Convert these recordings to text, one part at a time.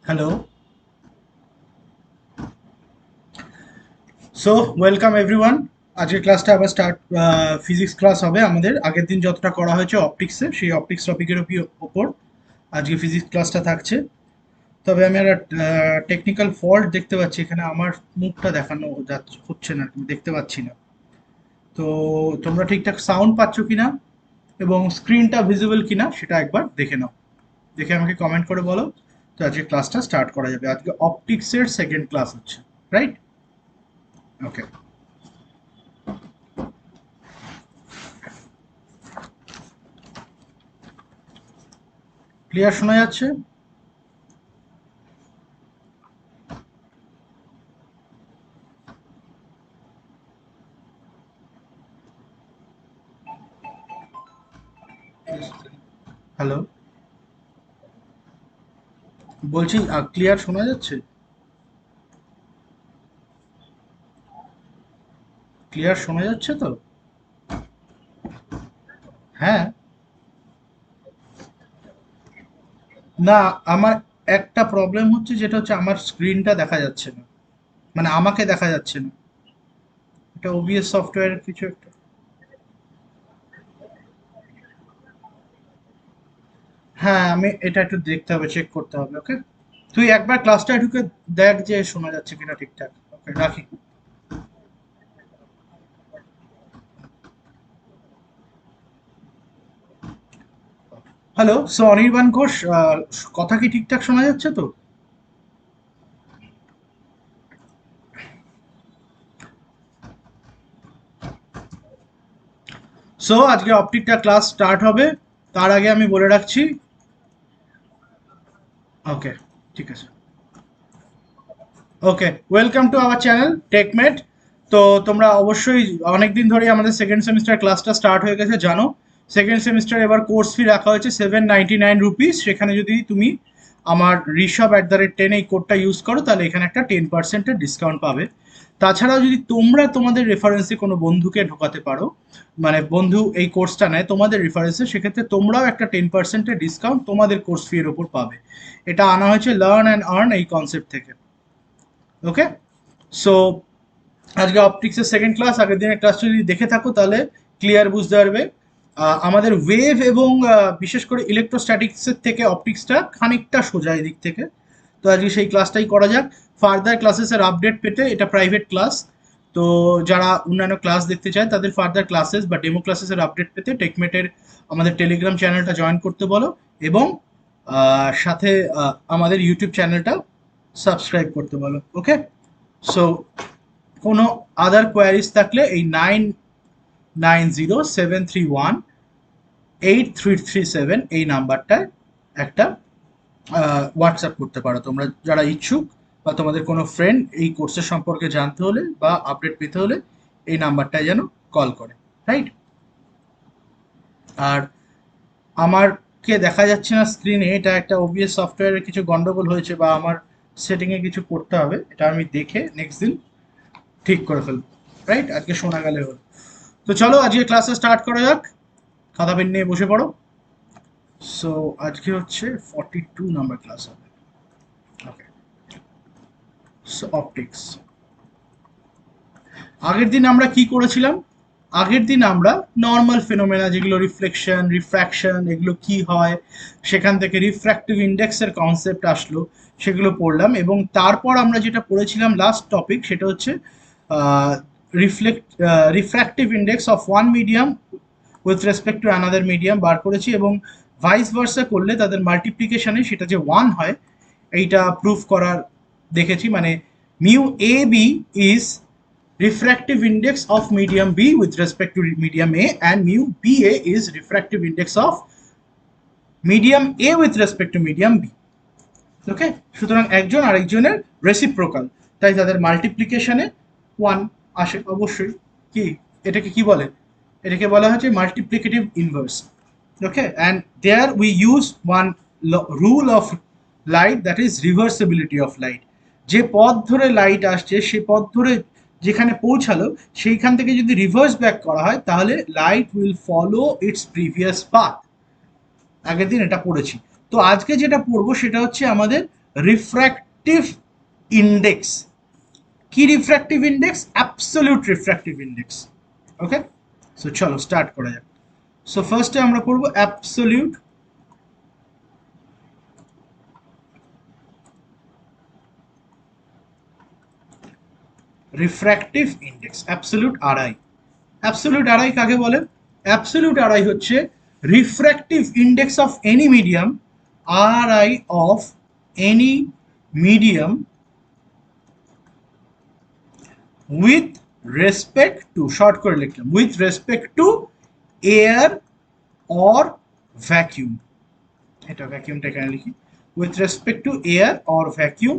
Hello. So welcome everyone. আজকের ক্লাসটা আবার স্টার্ট ফিজিক্স ক্লাস হবে আমাদের। আগের দিন যতটা করা হয়েছে অপটিক্সের, সেই অপটিক্স টপিকের ওপর আজকে ফিজিক্স ক্লাসটা থাকছে। তবে আমি একটা টেকনিক্যাল ফল্ট দেখতে পাচ্ছি, এখানে আমার মুখটা দেখানো হচ্ছে না, আমি দেখতে পাচ্ছি না। তো তোমরা ঠিকঠাক সাউন্ড পাচ্ছ কিনা এবং স্ক্রিনটা ভিজিবল কিনা সেটা একবার দেখে নাও, দেখে আমাকে কমেন্ট করে বলো। তো আজকে ক্লাসটা স্টার্ট করা যাবে। আজকে অপটিক্সের সেকেন্ড ক্লাস হচ্ছে, রাইট? ওকে, ক্লিয়ার শোনা যাচ্ছে? হ্যালো, বলছি ক্লিয়ার শোনা যাচ্ছে? ক্লিয়ার শোনা যাচ্ছে তো? হ্যাঁ। না, আমার একটা প্রবলেম হচ্ছে, যেটা হচ্ছে আমার স্ক্রিনটা দেখা যাচ্ছে না, মানে আমাকে দেখা যাচ্ছে না। এটা ওবিএস সফটওয়্যারের কিছু একটা। হ্যাঁ, আমি এটা একটু দেখতে হবে, চেক করতে হবে। ওকে, তুই একবার ক্লাসটা ঢুকে দেখ যে শোনা যাচ্ছে কিনা ঠিকঠাক। ওকে, রাখি। হ্যালো, সো অনির্বাণ ঘোষ, কথা কি ঠিকঠাক শোনা যাচ্ছে তো? সো আজকে অপটিকটা ক্লাস স্টার্ট হবে। তার আগে আমি বলে রাখছি। ওকে, ঠিক আছে। ওকে, ওয়েলকাম টু আওয়ার চ্যানেল টেকমেট। তো তোমরা অবশ্যই অনেক দিন ধরেই আমাদের সেকেন্ড সেমিস্টার ক্লাসটা স্টার্ট হয়ে গেছে, জানো। সেকেন্ড সেমিস্টার এবার কোর্স ফি রাখা হয়েছে 799 রুপিস। সেখানে যদি তুমি আমার ঋষভ@10 এই কোডটা ইউজ করো, তাহলে এখানে একটা 10%-এর ডিসকাউন্ট পাবে। তাছাড়াও যদি তোমরা তোমাদের রেফারেন্সে কোনো বন্ধুকে ঢোকাতে পারো, মানে বন্ধু এই কোর্সটা নেয় তোমাদের রেফারেন্সে, সেক্ষেত্রে তোমরাও একটা 10%-এর ডিসকাউন্ট তোমাদের কোর্স ফি এর ওপর পাবে। এটা আনা হয়েছে লার্ন অ্যান্ড আর্ন এই কনসেপ্ট থেকে। ওকে, সো আজকে অপটিক্সের সেকেন্ড ক্লাস। আগের দিনের ক্লাসটা যদি দেখে থাকো তাহলে ক্লিয়ার বুঝতে পারবে। আমাদের ওয়েভ এবং বিশেষ করে ইলেকট্রোস্ট্যাটিক্সের থেকে অপটিক্সটা খানিকটা সোজা এদিক থেকে। তো আজকে সেই ক্লাসটাই করা যাক। ফার্দার ক্লাসেসের আপডেট পেতে, এটা প্রাইভেট ক্লাস, তো যারা অন্যান্য ক্লাস দেখতে চায় তাদের ফার্দার ক্লাসেস বা ডেমো ক্লাসেসের আপডেট পেতে টেকমেটের আমাদের টেলিগ্রাম চ্যানেলটা জয়েন করতে বলো, এবং সাথে আমাদের ইউটিউব চ্যানেলটা সাবস্ক্রাইব করতে বলো। ওকে, সো কোনো আদার কোয়ারিজ থাকলে এই 9907318337 এই নাম্বারটায় একটা হোয়াটসঅ্যাপ করতে পারো তোমরা, যারা ইচ্ছুক, বা তোমাদের কোনো ফ্রেন্ড এই কোর্সের সম্পর্কে জানতে হলে বা আপডেট পেতে হলে এই নাম্বারটায় যেন কল করে, রাইট? আর আমারকে দেখা যাচ্ছে না স্ক্রিনে, এটা একটা ওবিএস সফটওয়্যারের কিছু গন্ডগোল হয়েছে, বা আমার সেটিংয়ে কিছু করতে হবে, এটা আমি দেখে নেক্সট দিন ঠিক করে ফেলবো, রাইট? আজকে শোনা গেলে হলো। তো চলো আজকে ক্লাসে স্টার্ট করা যাক। খাতা পেন নিয়ে বসে পড়ো। সো আজকে হচ্ছে 42 নাম্বার ক্লাস হবে। ওকে, সো অপটিক্স। আগের দিন আমরা কি করেছিলাম? আগের দিন আমরা নর্মাল ফেনোমেনা, যেগুলো রিফ্লেকশন, রিফ্র্যাকশন, এগুলো কি হয়, সেখান থেকে রিফ্র্যাক্টিভ ইন্ডেক্সের কনসেপ্ট আসলো, সেগুলো পড়লাম। এবং তারপর আমরা যেটা পড়েছিলাম লাস্ট টপিক, সেটা হচ্ছে reflect refractive index of one medium with respect to another medium বার করেছি, এবং ভাইস ভার্সা করলে তাদের মাল্টিপ্লিকেশনে সেটা যে ওয়ান হয়, এইটা প্রুফ করার দেখেছি। মানে mu A B is refractive index of medium B with respect to medium A, and mu BA is refractive index of medium A with respect to medium B. ওকে, সুতরাং একজন আরেকজনের রেসিপ্রোকাল, তাই তাদের মাল্টিপ্লিকেশনে ওয়ান আসে অবশ্যই। কি এটাকে কি বলে? এটাকে বলা হচ্ছে multiplicative inverse. Okay, and there we use one rule of light, that is reversibility of light. যে পথ ধরে লাইট আসছে, সে পথ ধরে যেখানে পৌঁছালো, সেইখান থেকে যদি রিভার্স ব্যাক করা হয়, তাহলে light will follow it's previous path. আগের দিন এটা পড়েছি। তো আজকে যেটা পড়বো সেটা হচ্ছে আমাদের রিফ্র্যাক্টিভ ইন্ডেক্স। কি refractive index? Absolute refractive index. Okay, so চলো স্টার্ট করা যাক। সো ফার্স্টে আমরা পড়বো absolute refractive index, absolute RI. Absolute RI কাকে বলে? অ্যাবসলিউট আরআই হচ্ছে refractive index of any medium, RI of any medium with respect to, short করে লিখলাম, with respect to air or vacuum. এটা ভ্যাকিউমটা এখানে লিখি, with respect to air or vacuum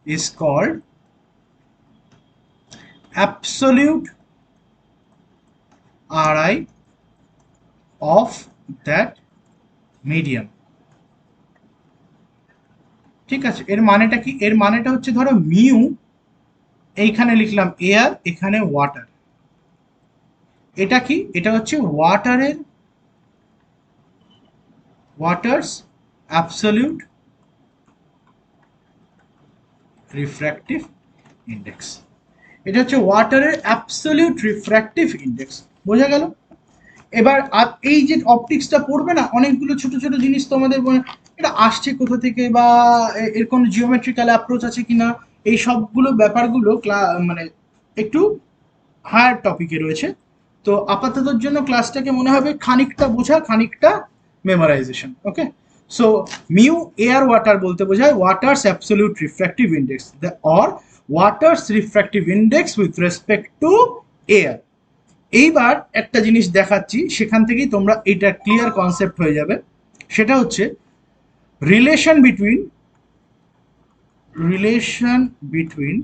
is called absolute Ri of that medium। ঠিক আছে, এর মানেটা কি? এর মানেটা হচ্ছে ধরো মিউ, এইখানে লিখলাম এয়ার, এখানে ওয়াটার। এটা কি? এটা হচ্ছে ওয়াটারস অ্যাবসলিউট রিফ্র্যাক্টিভ ইন্ডেক্স। এটা হচ্ছে ওয়াটারের অ্যাবসলিউট রিফ্র্যাক্টিভ ইন্ডেক্স। বোঝা গেল? এবার এই যে অপটিক্সটা পড়বে না, অনেকগুলো ছোট ছোট জিনিস তোমাদের এটা আসছে কোথা থেকে, বা এর কোনো জিওমেট্রিক্যাল অ্যাপ্রোচ আছে কিনা, এই সবগুলো ব্যাপারগুলো মানে একটু হায়ার টপিকে রয়েছে। তো আপাততর জন্য ক্লাসটাকে মনে হবে খানিকটা বোঝা, খানিকটা মেমোরাইজেশন। ওকে, সো মিউ এয়ার ওয়াটার বলতে বোঝায় waters absolute refractive index or waters refractive index with respect to air. এইবার একটা জিনিস দেখাচ্ছি, সেখান থেকেই তোমরা এটা ক্লিয়ার কনসেপ্ট হয়ে যাবে। সেটা হচ্ছে relation between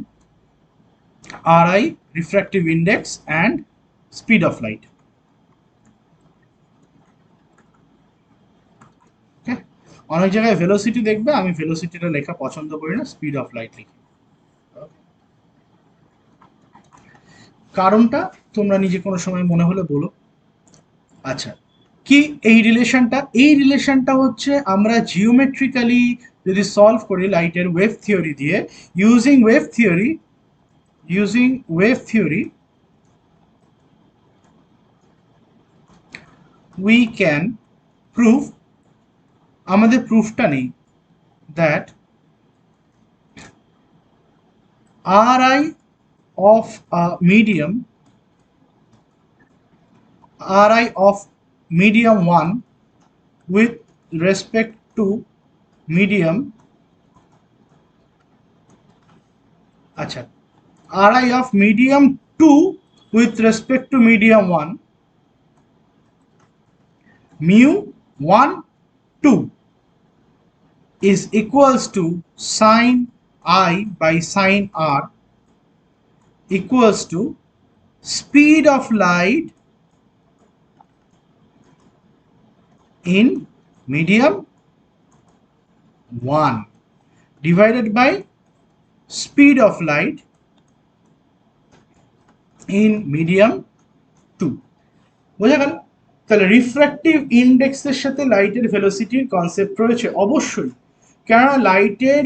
RI refractive index and speed of light. অনেক জায়গায় ভেলোসিটি দেখবে, আমি ভেলোসিটিটা লেখা পছন্দ করি না, স্পিড অফ লাইট লিখি। কারণটা তোমরা নিজে কোনো সময় মনে হলে বলো। আচ্ছা, কি এই রিলেশনটা? এই রিলেশনটা হচ্ছে আমরা জিওমেট্রিক্যালি যদি সলভ করি লাইটের ওয়েভ থিওরি দিয়ে, using wave theory we can prove, আমাদের প্রুফটা নেই, that Ri of a medium, Ri of medium 1 with respect to medium, আচ্ছা, Ri of medium 2 with respect to medium 1, mu 1 2 is equals to sin I by sin R equals to speed of light in medium 1 divided by speed of light in medium 2। বোঝা গেল? তাহলে refractive ইন্ডেক্সের সাথে লাইটের ভেলোসিটির concept রয়েছে অবশ্যই, কেননা লাইটের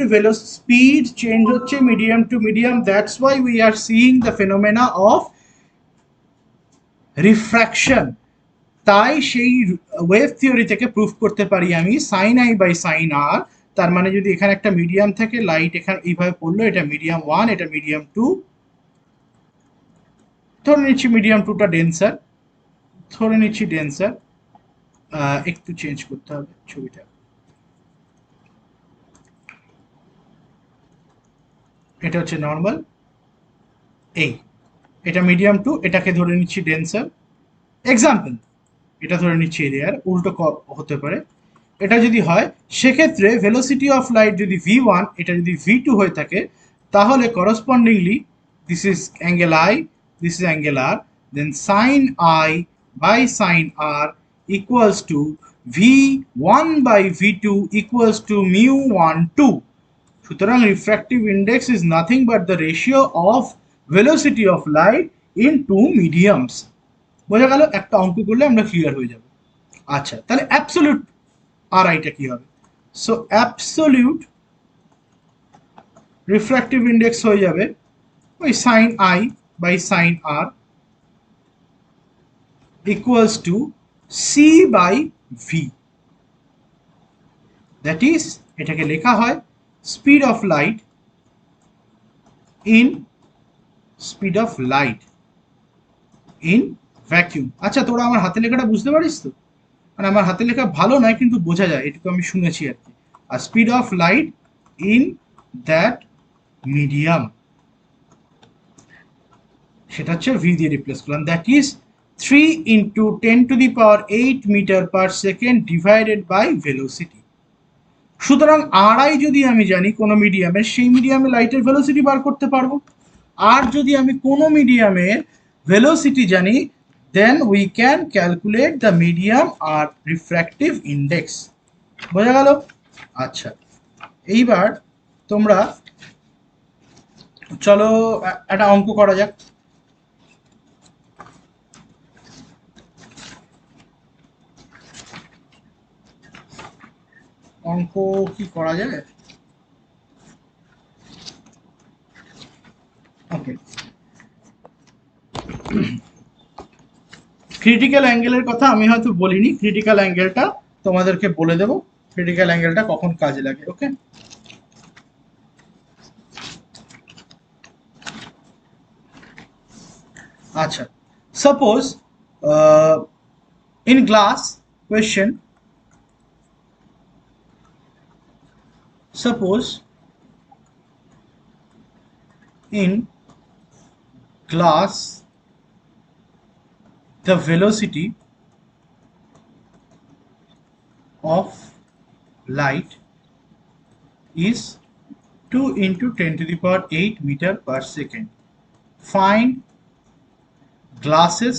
speed change হচ্ছে medium to medium, that's why we are seeing the phenomena of refraction. তাই সেই ওয়েভ থিওরি থেকে প্রুফ করতে পারি আমি সাইন আই বাই সাইন আর। তার মানে যদি এখানে একটা মিডিয়াম থাকে, লাইট এখানে এইভাবে পড়লো, এটা মিডিয়াম 1, এটা মিডিয়াম 2, ধরে নিচ্ছি মিডিয়াম 2টা ডেন্সার, ধরে নিচ্ছি ডেন্সার, একটু চেঞ্জ করতে হবে ছবিটা, এটা হচ্ছে নর্মাল, এটা মিডিয়াম 2, এটাকে ধরে নিচ্ছি ডেন্সার, এক্সাম্পল এটা ধরে নিচ্ছি এরিয়ার, উল্টো হতে পারে। এটা যদি হয়, সেক্ষেত্রে ভেলোসিটি অফ লাইট যদি v1, এটা যদি v2 হয়ে থাকে, তাহলে correspondingly this is angle I, this is angle R, then sine I by sine R equals to v1 by v2 equals to mu1 2। সুতরাং refractive index is nothing but the ratio of velocity of light in two mediums. বোঝা গেল? একটা অঙ্ক করলে আমরা clear হয়ে যাব। আচ্ছা, তাহলে অ্যাবসলিউট আরআইটা কি হবে? সো অ্যাবসলিউট রিফ্র্যাক্টিভ ইন্ডেক্স হয়ে যাবে ওই sine i by sine r equals to c by v, that is এটাকে লেখা হয় speed of light in speed of light in vacuum. আচ্ছা, তোরা আমার হাতে লেখাটা বুঝতে পারিস তো? মানে আমার হাতে লেখা ভালো নয়, কিন্তু বোঝা যায়, এটুকু আমি শুনেছি আর কি। আর speed of light in that medium, সেটা হচ্ছে ভি দিয়ে রিপ্লেস করলাম, that is 3 into 10⁸ metre per second divided by velocity. সুতরাং আড়াই যদি আমি জানি কোনো মিডিয়ামের, সেই মিডিয়ামে লাইটের ভেলোসিটি বার করতে পারবো। আর যদি আমি কোনো মিডিয়ামের ভেলোসিটি জানি, then we can calculate the medium আর রিফ্র্যাক্টিভ ইন্ডেক্স। বোঝা গেল? আচ্ছা, এইবার তোমরা চলো একটা অঙ্ক করা যাক। অঙ্ক কি করা যায়? ওকে, ক্রিটিক্যাল অ্যাঙ্গেলের কথা আমি হয়তো বলিনি, ক্রিটিক্যাল অ্যাঙ্গেলটা তোমাদেরকে বলে দেবো, ক্রিটিক্যাল অ্যাঙ্গেলটা কখন কাজে লাগে। ওকে, আচ্ছা, suppose in glass question, suppose in glass the velocity of light is 2 into 10⁸ meter per second. Find glasses,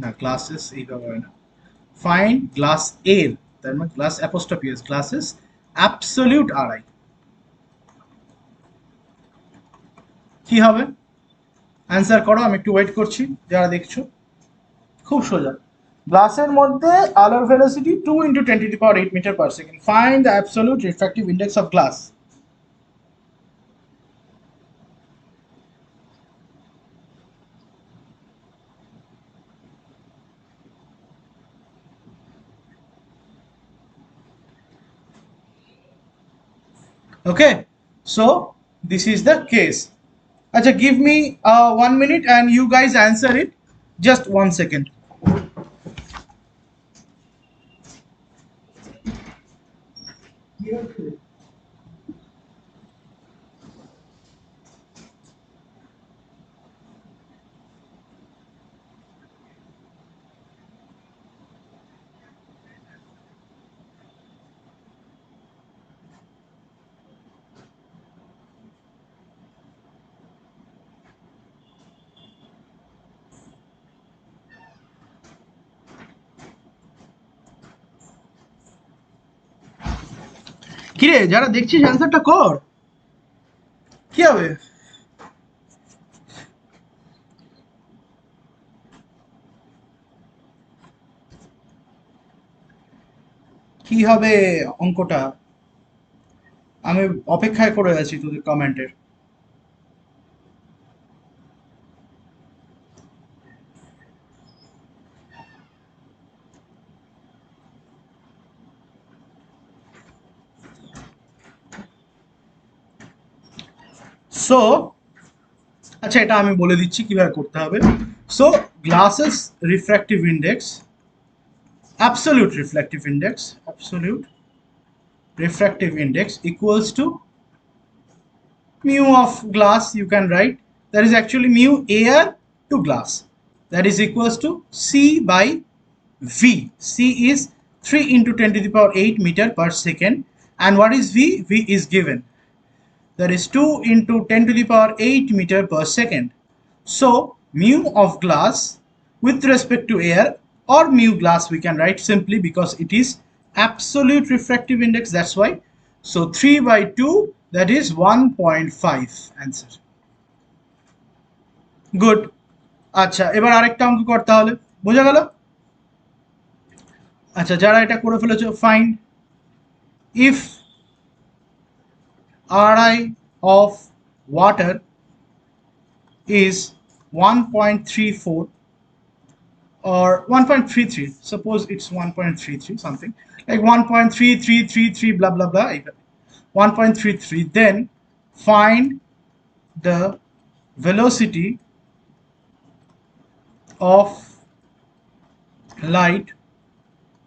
না glasses এইভাবে হয় না, find glass এর, তার মানে glass apostrophe s, glasses absolute আড়াই। কি হবে? অ্যান্সার করো, আমি একটু ওয়েট করছি যারা দেখছো। খুব সোজা, গ্লাসের মধ্যে আলোর velocity 2 into 10⁸ metre per second. Find the absolute refractive index of glass. Okay, so this is the case. Acha, give me 1 minute and you guys answer it. Just 1 second. কিরে, যারা দেখছিস অ্যান্সারটা কর, কি হবে? কি হবে অঙ্কটা? আমি অপেক্ষায় করে আছি তোদের কমেন্টের। সো আচ্ছা, এটা আমি বলে দিচ্ছি কিভাবে করতে হবে। So glasses refractive index, absolute refractive index equals to mu of glass. You can write that is actually mu air to glass, that is equals to c by v. C is 3 into 10⁸ meter per second, and what is v? V is given, that is 2 into 10⁸ meter per second. So mu of glass with respect to air, or mu glass we can write simply because it is absolute refractive index, that's why. So 3 by 2, that is 1.5 answer. Good. আচ্ছা, এবার আরেকটা অঙ্ক করতে হলে, বোঝা গেল? আচ্ছা, যারা এটা করে ফেলেছো, find if Ri of water is 1.34 or 1.33, suppose it's 1.33 something like 1.3333 blah blah blah 1.33, then find the velocity of light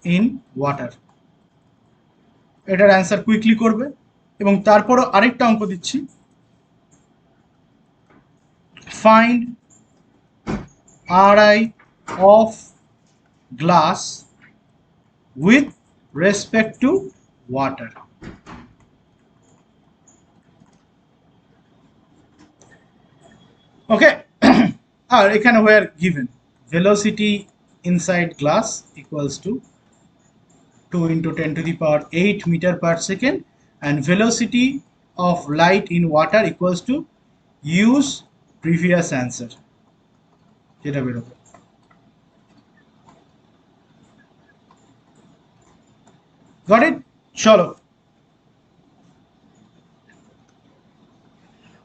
in water. এটার অ্যান্সার কুইকলি করবে এবং তারপরও আরেকটা অঙ্ক দিচ্ছি, find Ri of glass with respect to water. Okay. আর এখানে where given velocity inside glass equals to 2 into 10 to the power 8 meter per second and velocity of light in water equals to use previous answer. যেটা বেরোবে got it? চলো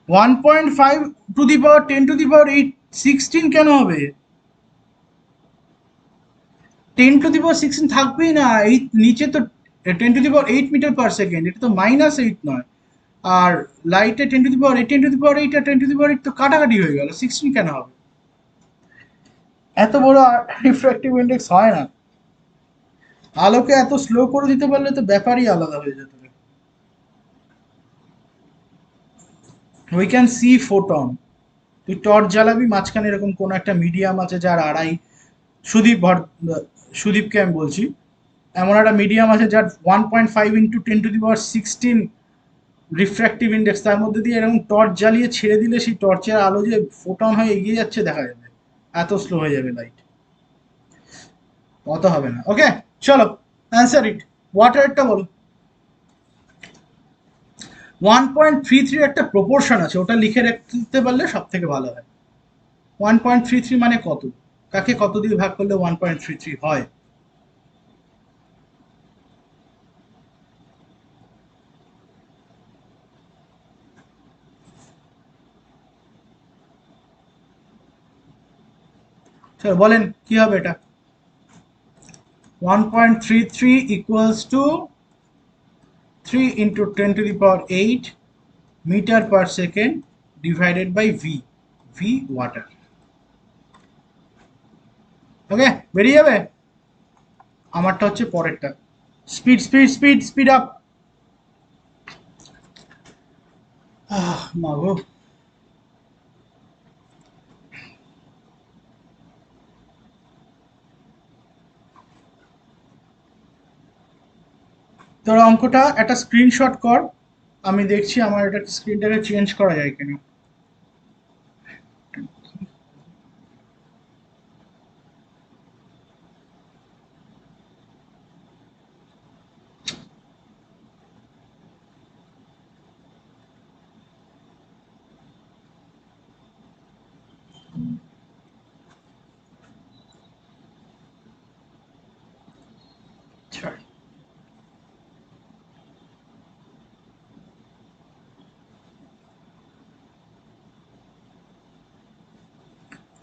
1.5 to the power 10 to the power 8 16 কেন হবে? 10 to the power 16 থাকবেই না, এই নিচে তো 10 to the power 8 metre per second, এটা তো -8 নয়, আর লাইটে 10 to the power 8 10 to the power 8 R 10 to the power 8 তো কাটাকাটি হয়ে গেল, 16 কেন হবে? এত বড় রিফ্র্যাক্টিভ ইন্ডেক্স হয় না, আলোকে এত স্লো করে দিতে পারলে তো ব্যাপারই আলাদা হয়ে যেত। উই ক্যান সি ফোটন, তুই টর্চ জ্বালাবি, মাঝখানে এরকম কোনো একটা মিডিয়াম আছে যার আড়াই, সুদীপকে আমি বলছি, এমন একটা মিডিয়াম আছে যার 1.5 into 10 two the power 16 refractive index, তার মধ্যে দিয়ে এরকম টর্চ জ্বালিয়ে ছেড়ে দিলে সেই টর্চের আলো যে ফোটন হয়ে এগিয়ে যাচ্ছে দেখা যাবে, এত স্লো হয়ে যাবে লাইট, অত হবে না। ওকে চলো অ্যান্সার ইট, ওয়াটারটা বলো। 1.33 একটা প্রপোর্শন আছে, ওটা লিখে রাখতে পারলে সব থেকে ভালো হয়। 1.33 মানে কত, কাকে কত দিয়ে ভাগ করলে 1.33 হয়? স্যার বলেন কি হবে এটা? 1.33 equals to 3 into 10 to the power 8 meter per second divided by v water. ওকে বেরিয়ে যাবে। আমারটা হচ্ছে পরেরটা, speed speed speed speed up. মাগো তোর অঙ্কটা একটা স্ক্রিনশট কর, আমি দেখছি আমার এটা স্ক্রিনটাকে চেঞ্জ করা যায় কিনা।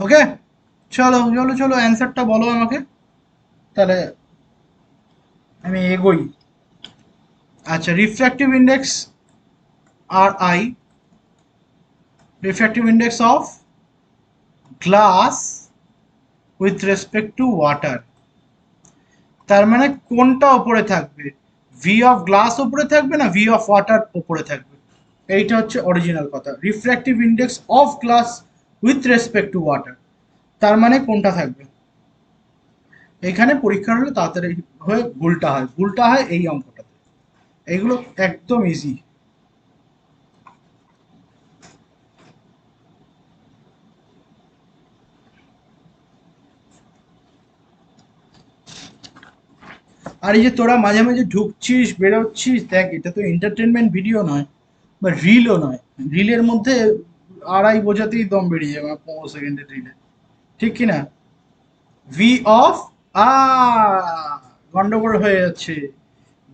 ওকে চলো চলো চলো অ্যান্সারটা বলো আমাকে, তাহলে আমি এগোই। আচ্ছা, রিফ্র্যাক্টিভ ইন্ডেক্স আর আই, refractive index of glass with respect to water, তার মানে কোনটা ওপরে থাকবে, ভি অফ গ্লাস ওপরে থাকবে না ভি অফ ওয়াটার ওপরে থাকবে? এইটা হচ্ছে অরিজিনাল কথা, refractive index of glass with respect to water, তার মানে কোনটা থাকবে? এখানে পরীক্ষার হলে তাড়াতাড়ি হয়ে ভুলটা হয়, ভুলটা হয় এই অঙ্কটাতে, এইগুলো একদম ইজি। আর এই যে তোরা মাঝে মাঝে ঢুকছিস বেরোচ্ছিস, দেখ এটা তো এন্টারটেনমেন্ট ভিডিও নয় বা রিলও নয়, রিলের মধ্যে আড়াই বোঝাতেই দম বেরিয়ে যাবে 15 সেকেন্ডের রিলে, ঠিক কিনা? ভি অফ আ গন্ডগোল হয়ে যাচ্ছে,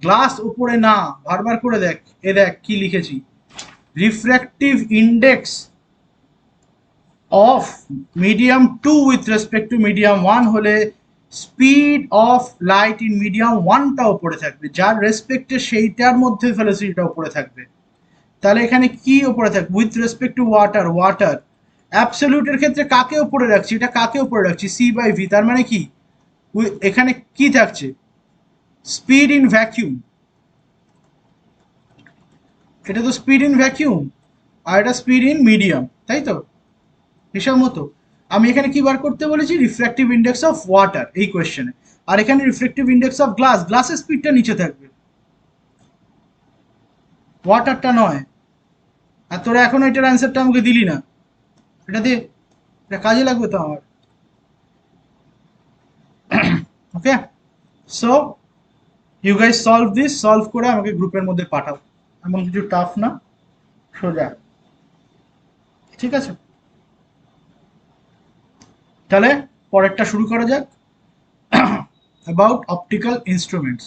গ্লাস উপরে না, বারবার করে দেখ, এ দেখ কি লিখেছি, refractive index of medium 2 with respect to medium 1 হলে speed of light in medium 1টা উপরে থাকবে, যার রেসপেক্টে সেইটার মধ্যে ভেলোসিটিটা উপরে থাকবে। তাহলে এখানে কি উপরে থাকবে? With respect to water, water অ্যাবসলিউটের ক্ষেত্রে কাকে উপরে রাখছি? এটা কাকে উপরে রাখছি? C by V. তার মানে কি এখানে কি থাকছে? স্পিড ইন ভ্যাকিউম, এটা তো স্পিড ইন ভ্যাকিউম, আর এটা স্পিড ইন মিডিয়াম, তাই তো? হিসাব মতো আমি এখানে কি বার করতে বলেছি? রিফ্র্যাক্টিভ ইন্ডেক্স অফ ওয়াটার এই কোয়েশ্চেনে। আর এখানে রিফ্র্যাক্টিভ ইন্ডেক্স অফ গ্লাস, গ্লাসের স্পিডটা নিচে থাকবে, ওয়াটারটা নয়। আর তোরা এখনো এটার অ্যান্সারটা আমাকে দিলি না, এটা দিয়ে এটা কাজে লাগবে তো আমার। Okay, so you guys solve this, solve করে আমাকে গ্রুপের মধ্যে পাঠাও, এমন কিছু টাফ না, সোজা, ঠিক আছে? তাহলে পরেরটা শুরু করা যাক, অ্যাবাউট অপটিক্যাল ইনস্ট্রুমেন্টস।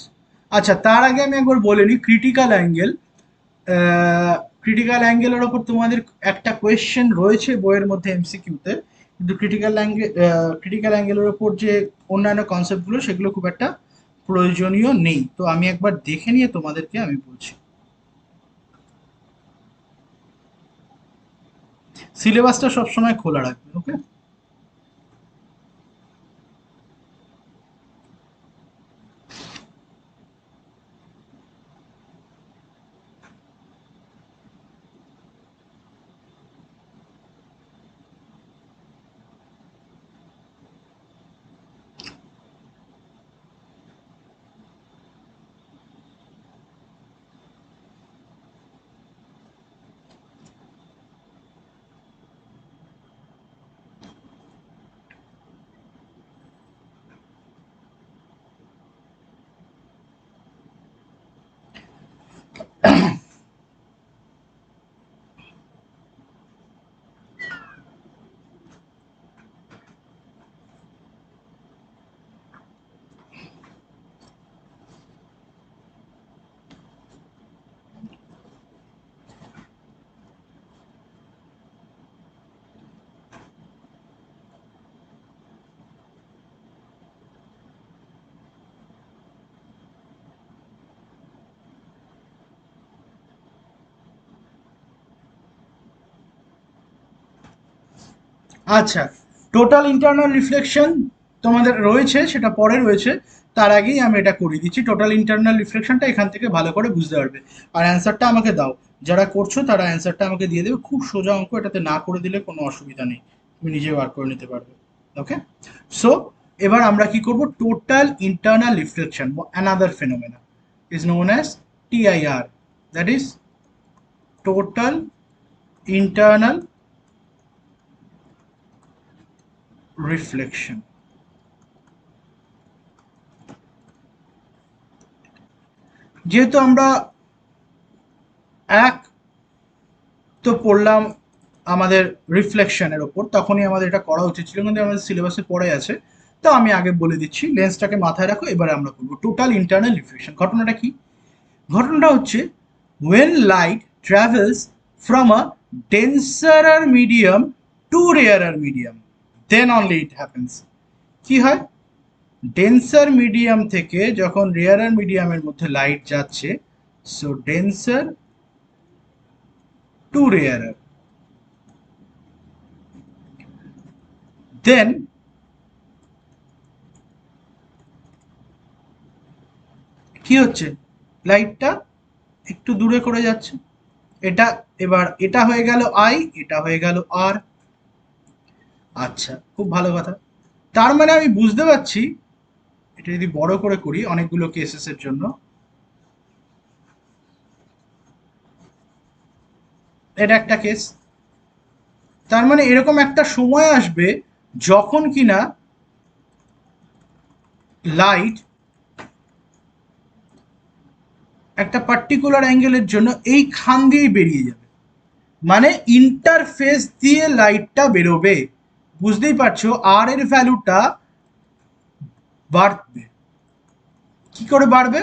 আচ্ছা, তার আগে আমি একবার বলে নিই ক্রিটিক্যাল অ্যাঙ্গেল। ক্রিটিক্যাল অ্যাঙ্গেলের ওপর তোমাদের একটা কোয়েশ্চেন রয়েছে বইয়ের মধ্যে এমসিকিউতে, কিন্তু ক্রিটিক্যাল অ্যাঙ্গেলের ওপর যে অন্যান্য কনসেপ্টগুলো সেগুলো খুব একটা প্রয়োজনীয় নেই। তো আমি একবার দেখে নিয়ে তোমাদেরকে আমি বলছি। সিলেবাসটা সবসময় খোলা রাখবে, ওকে? আচ্ছা, টোটাল ইন্টারনাল রিফ্লেকশন তোমাদের রয়েছে, সেটা পরে রয়েছে। তার আগেই আমি এটা করে দিচ্ছি। টোটাল ইন্টারনাল রিফ্লেকশনটা এখান থেকে ভালো করে বুঝতে পারবে, আর অ্যান্সারটা আমাকে দাও। যারা করছো তারা অ্যান্সারটা আমাকে দিয়ে দেবে, খুব সোজা অঙ্ক, এটাতে না করে দিলে কোনো অসুবিধা নেই, তুমি নিজে বার করে নিতে পারবে। ওকে, সো এবার আমরা কি করব? Total internal reflection, another phenomena is known as TIR, that is total internal reflection. যেহেতু আমরা এক তো পড়লাম আমাদের রিফ্লেকশনের ওপর, তখনই আমাদের এটা করা উচিত ছিল, কিন্তু আমাদের সিলেবাসে পড়ে আছে। তো আমি আগে বলে দিচ্ছি, লেন্সটাকে মাথায় রাখো। এবারে আমরা করবো টোটাল ইন্টারনাল রিফ্লেকশন। ঘটনাটা কি? ঘটনাটা হচ্ছে when light travels from a denser medium to rarer medium, then only it happens। কি হয়? ডেন্সার মিডিয়াম থেকে যখন রেয়ারার মিডিয়ামের মধ্যে লাইট যাচ্ছে, সো ডেন্সার টু রেয়ারার, দেন কি হচ্ছে? লাইটটা একটু দূরে করে যাচ্ছে। এটা এবার এটা হয়ে গেল আই, এটা হয়ে গেল আর। আচ্ছা, খুব ভালো কথা। তার মানে আমি বুঝতে পারছি, এটা যদি বড় করে করি অনেকগুলো কেসেসের জন্য, এটা একটা কেস। তার মানে এরকম একটা সময় আসবে যখন কিনা লাইট একটা পার্টিকুলার অ্যাঙ্গেলের জন্য এই খান দিয়েই বেরিয়ে যাবে, মানে ইন্টারফেস দিয়ে লাইটটা বেরোবে। বুঝতেই পারছো, আর এর ভ্যালুটা বাড়বে। কি করে বাড়বে?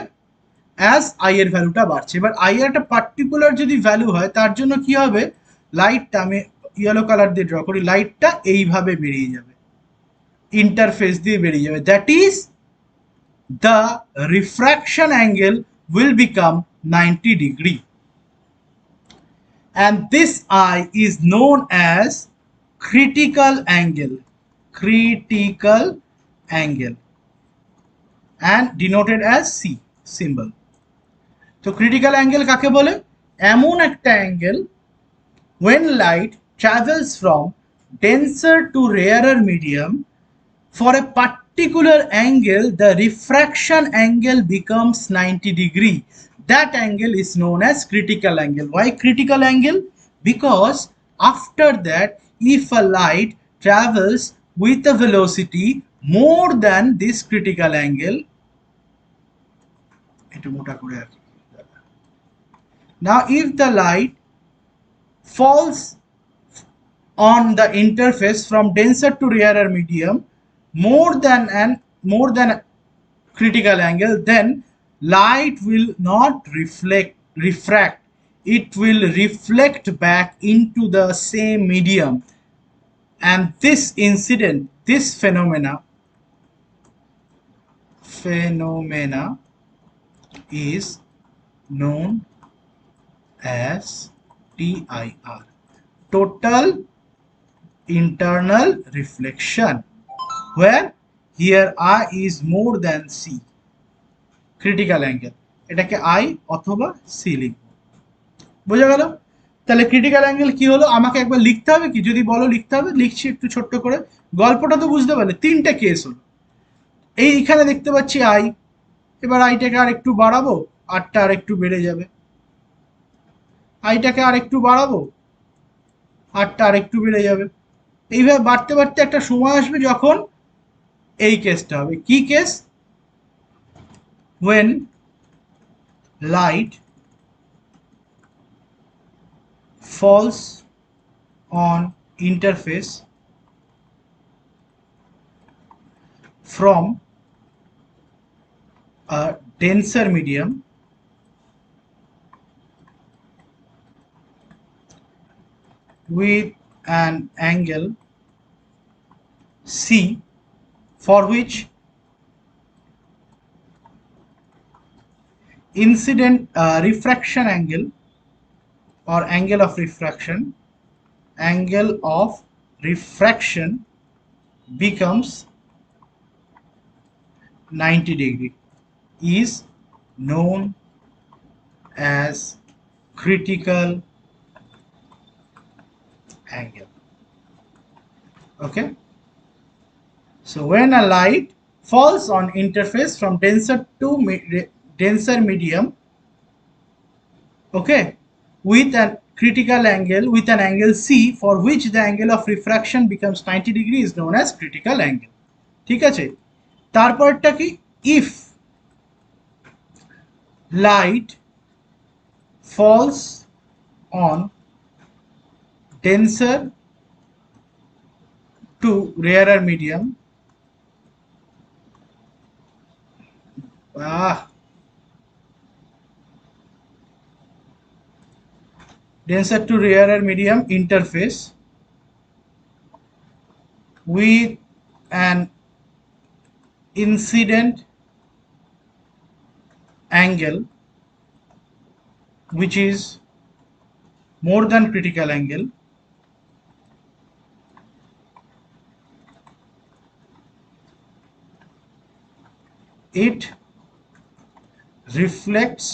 অ্যাজ আই এর ভ্যালুটা বাড়ছে। এবার আই এর একটা পার্টিকুলার যদি ভ্যালু হয় তার জন্য কি হবে, লাইটটা আমি ইয়েলো কালার দিয়ে ড্র করি, লাইটটা এইভাবে বেরিয়ে যাবে, ইন্টারফেস দিয়ে বেরিয়ে যাবে, that is the refraction angle will become 90 degree, and this eye is known as critical angle, critical angle, and denoted as C symbol. তো ক্রিটিক্যাল অ্যাঙ্গেল কাকে বলে, এমন একটা angle when light travels from denser to rarer medium for a particular angle, the refraction angle becomes 90 degree. That angle is known as critical angle. Why critical angle? Because after that, if a light travels with a velocity more than this critical angle, now if the light falls on the interface from denser to rarer medium more than a critical angle, then light will not refract, it will reflect back into the same medium, and this incident, this phenomena is known as TIR, total internal reflection, where here I is more than C, critical angle, এটাকে I অথবা C লিখব। বোঝা গেল? তাহলে critical angle কি হলো আমাকে একবার লিখতে হবে কি, যদি বলো লিখতে হবে লিখছি একটু ছোট্ট করে, গল্পটা তো বুঝতে পারলে, তিনটে কেস হলো। এইখানে দেখতে পাচ্ছি আই, এবার আইটাকে আর একটু বাড়াবো, আরটা আর একটু বেড়ে যাবে, আইটাকে আর একটু বাড়াবো, আরটা আর একটু বেড়ে যাবে, এইভাবে বাড়তে বাড়তে একটা সময় আসবে যখন এই কেসটা হবে। কি case? when light falls on interface from a denser medium with an angle C, for which incident refraction angle or angle of refraction becomes 90 degree, is known as critical angle. Okay, so when a light falls on interface from denser medium, okay, with an critical angle, with an angle C, for which the angle of refraction becomes 90 degree, is known as critical angle. ঠিক আছে, তারপরটা কি, if light falls on denser to rarer medium, denser to rarer medium interface with an incident angle which is more than critical angle, it reflects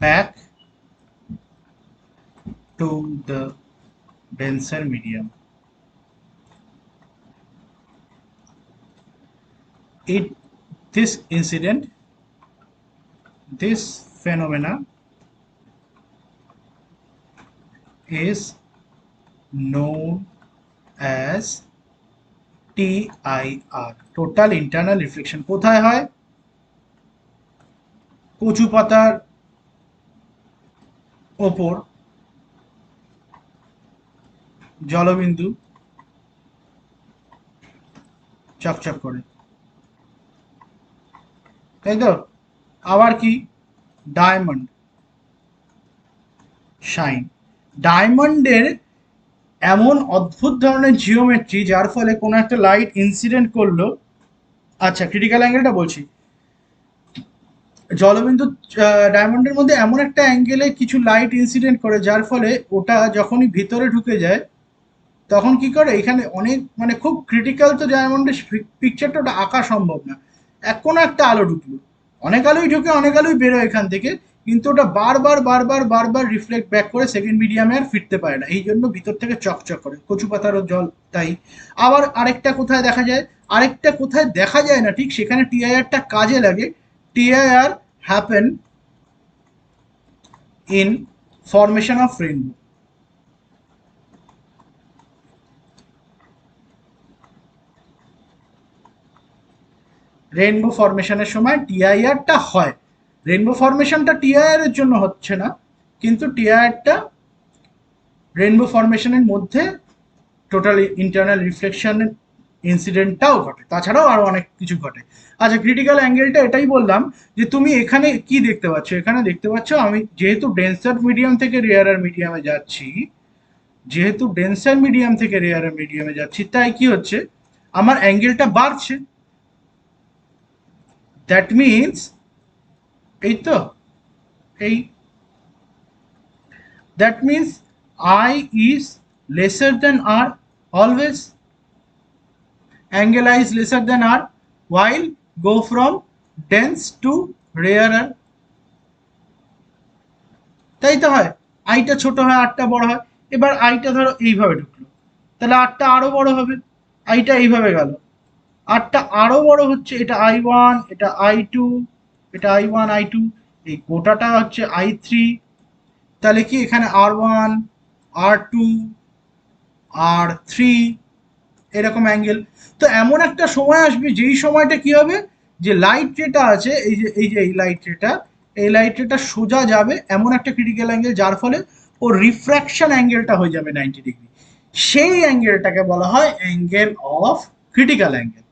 back to the denser medium. This phenomena is known as TIR, total internal reflection. কোথায় হয়? কচু পাতার ওপর জলবিন্দু চকচক করে, তাই তো? আবার কি ডায়মন্ড শাইন, ডায়মন্ডের এমন অদ্ভুত ধরনের জিওমেট্রি যার ফলে কোনো একটা লাইট ইনসিডেন্ট করলো। আচ্ছা ক্রিটিক্যাল অ্যাঙ্গেলটা বলছি, জলবিন্দু ডায়মন্ডের মধ্যে এমন একটা অ্যাঙ্গেলে কিছু লাইট ইনসিডেন্ট করে যার ফলে ওটা যখনই ভিতরে ঢুকে যায় তখন কি করে, এখানে অনেক মানে খুব ক্রিটিক্যাল, তো ডায়মন্ডের পিকচারটা ওটা আঁকা সম্ভব না। কোনো একটা আলো ঢুকলো, অনেক আলোই ঢুকে অনেক আলোই বেরোয় এখান থেকে, কিন্তু ওটা বারবার বারবার বারবার রিফ্লেক্ট ব্যাক করে সেকেন্ড মিডিয়ামে আর ফিরতে পারে না, এই জন্য ভিতর থেকে চকচক করে, কচু পাতারও জল তাই। আবার আরেকটা কোথায় দেখা যায়, আরেকটা কোথায় দেখা যায় না ঠিক সেখানে টিআইআরটা কাজে লাগে। TIR happen in formation of rainbow. Rainbow ফরমেশনের সময় টিআইআরটা হয়। রেইনবো ফরমেশনটা টিআইআর এর জন্য হচ্ছে না, কিন্তু টিআইআরটা রেইনবো ফরমেশনের মধ্যে টোটাল ইন্টারনাল রিফ্লেকশন ইনসিডেন্টটাও ঘটে, তাছাড়াও আরো অনেক কিছু ঘটে। আচ্ছা ক্রিটিক্যাল অ্যাঙ্গেলটা এটাই বললাম যে তুমি এখানে কি দেখতে পাচ্ছ, এখানে দেখতে পাচ্ছ আমি যেহেতু ডেন্সার মিডিয়াম থেকে রেয়ারার মিডিয়ামে যাচ্ছি, যেহেতু ডেন্সার মিডিয়াম থেকে রেয়ারার মিডিয়ামে যাচ্ছি, তাই কি হচ্ছে আমার অ্যাঙ্গেলটা বাড়ছে। দ্যাট মিনস এই তো এই that means I is lesser than R always. Angle I is lesser than R while go from dense to rarer. তাই তো হয়, আইটা ছোট হয় আরটা বড় হয়। এবার আইটা ধরো এইভাবে ঢুকলো, তাহলে আরটা আরো বড় হবে, আইটা এইভাবে গেল, আরটা আরো বড় হচ্ছে, এটা আই ওয়ান, এটা আই টু, এটা আই ওয়ান আই টু, এই গোটাটা হচ্ছে আই থ্রি। তাহলে কি এখানে আর ওয়ান, আর টু, আর থ্রি, এরকম অ্যাঙ্গেল। তো এমন একটা সময় আসবে যেই সময়টা কি হবে, যে লাইট রেটা আছে, এই যে এই লাইট রেটা, এই লাইট রেটা সোজা যাবে এমন একটা ক্রিটিক্যাল অ্যাঙ্গেল যার ফলে ও রিফ্র্যাকশন অ্যাঙ্গেলটা হয়ে যাবে 90 ডিগ্রি। সেই অ্যাঙ্গেলটাকে বলা হয় angle of critical angle.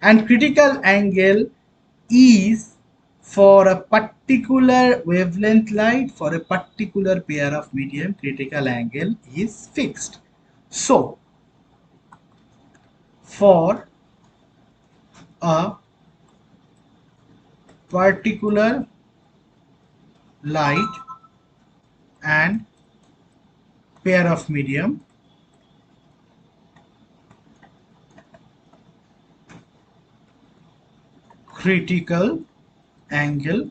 And critical angle is for a particular wavelength light for a particular pair of medium, critical angle is fixed. So for a particular light and pair of medium, critical angle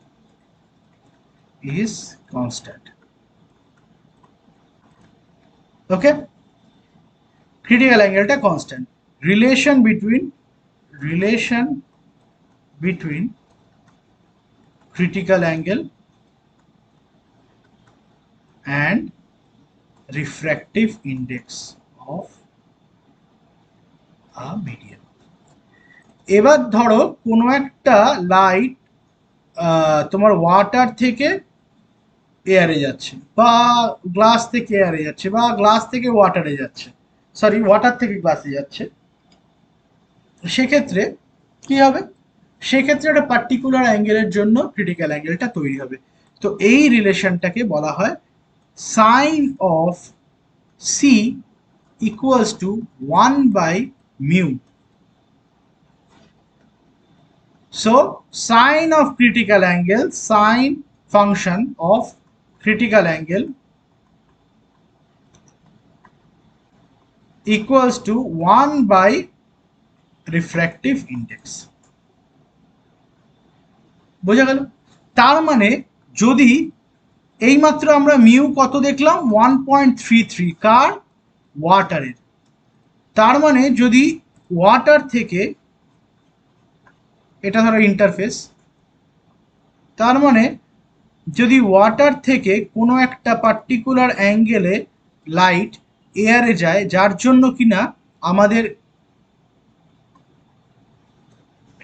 is constant. Okay, critical angle ta constant. Relation between critical angle and refractive index of a medium. এবার ধরো কোনো একটা light তোমার water থেকে এয়ারে যাচ্ছে, বা glass থেকে এয়ারে যাচ্ছে, বা গ্লাস থেকে ওয়াটারে যাচ্ছে, সরি ওয়াটার থেকে গ্লাসে যাচ্ছে। সেক্ষেত্রে কি হবে, সেক্ষেত্রে একটা পার্টিকুলার অ্যাঙ্গেলের জন্য ক্রিটিক্যাল অ্যাঙ্গেলটা তৈরি হবে। তো এই রিলেশনটাকে বলা হয় sine of C equals to 1/μ। So sine of critical angle, sine function of critical angle equals to 1 by refractive index. বোঝা গেল? তার মানে যদি এইমাত্র আমরা মিউ কত দেখলাম 1.33 কার, ওয়াটারের। তার মানে যদি ওয়াটার থেকে, এটা ধরো ইন্টারফেস, তার মানে যদি ওয়াটার থেকে কোনো একটা পার্টিকুলার অ্যাঙ্গেলে লাইট এয়ারে যায় যার জন্য কিনা আমাদের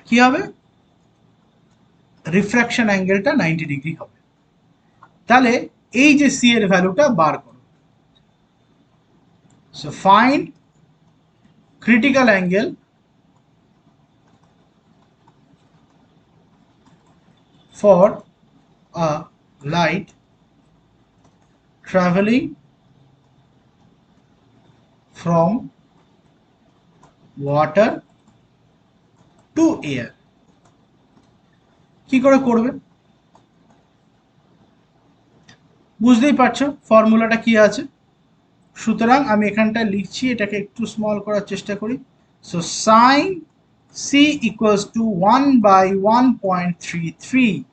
কি হবে, রিফ্র্যাকশন অ্যাঙ্গেলটা 90 ডিগ্রি হবে। তাহলে এই যে সি এর ভ্যালুটা বার করো। So find critical angle for a light traveling from water to air কি করে করবে বুঝতেই পারছো ফর্মুলাটা কি আছে সুতরাং আমি এখানটা লিখছি এটাকে একটু স্মল করার চেষ্টা করি so sin c equals to 1 by 1.33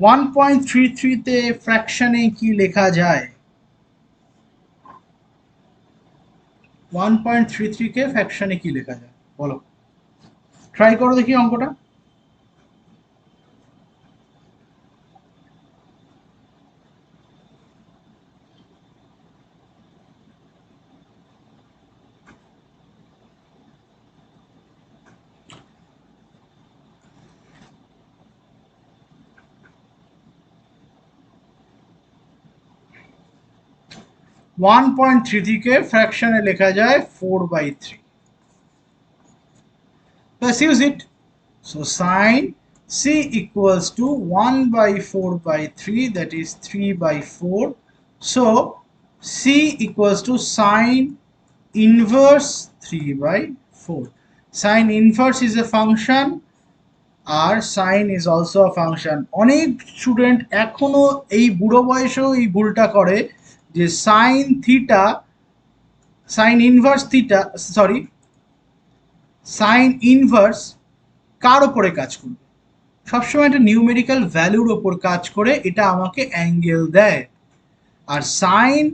1.33 তে ফ্র্যাকশনে কি লেখা যায় 1.33 কে ফ্র্যাকশনে কি লেখা যায় বলো ট্রাই করো দেখি অঙ্কটা 1.33 কে ফ্র্যাকশনে লেখা যায় 4/3 let's use it so sin c equals to 1 by 4/3 that is 3/4 so c equals to sin inverse 3/4 sin inverse is a function আর sin is also a function অনেক স্টুডেন্ট এখনো এই বুড়ো বয়সেও এই ভুলটা করে যে sin theta sin inverse theta sorry sin inverse কার উপরে কাজ করবে সবসময় একটা নিউমেরিক্যাল ভ্যালুর উপর কাজ করে এটা আমাকে অ্যাঙ্গেল দেয় আর sin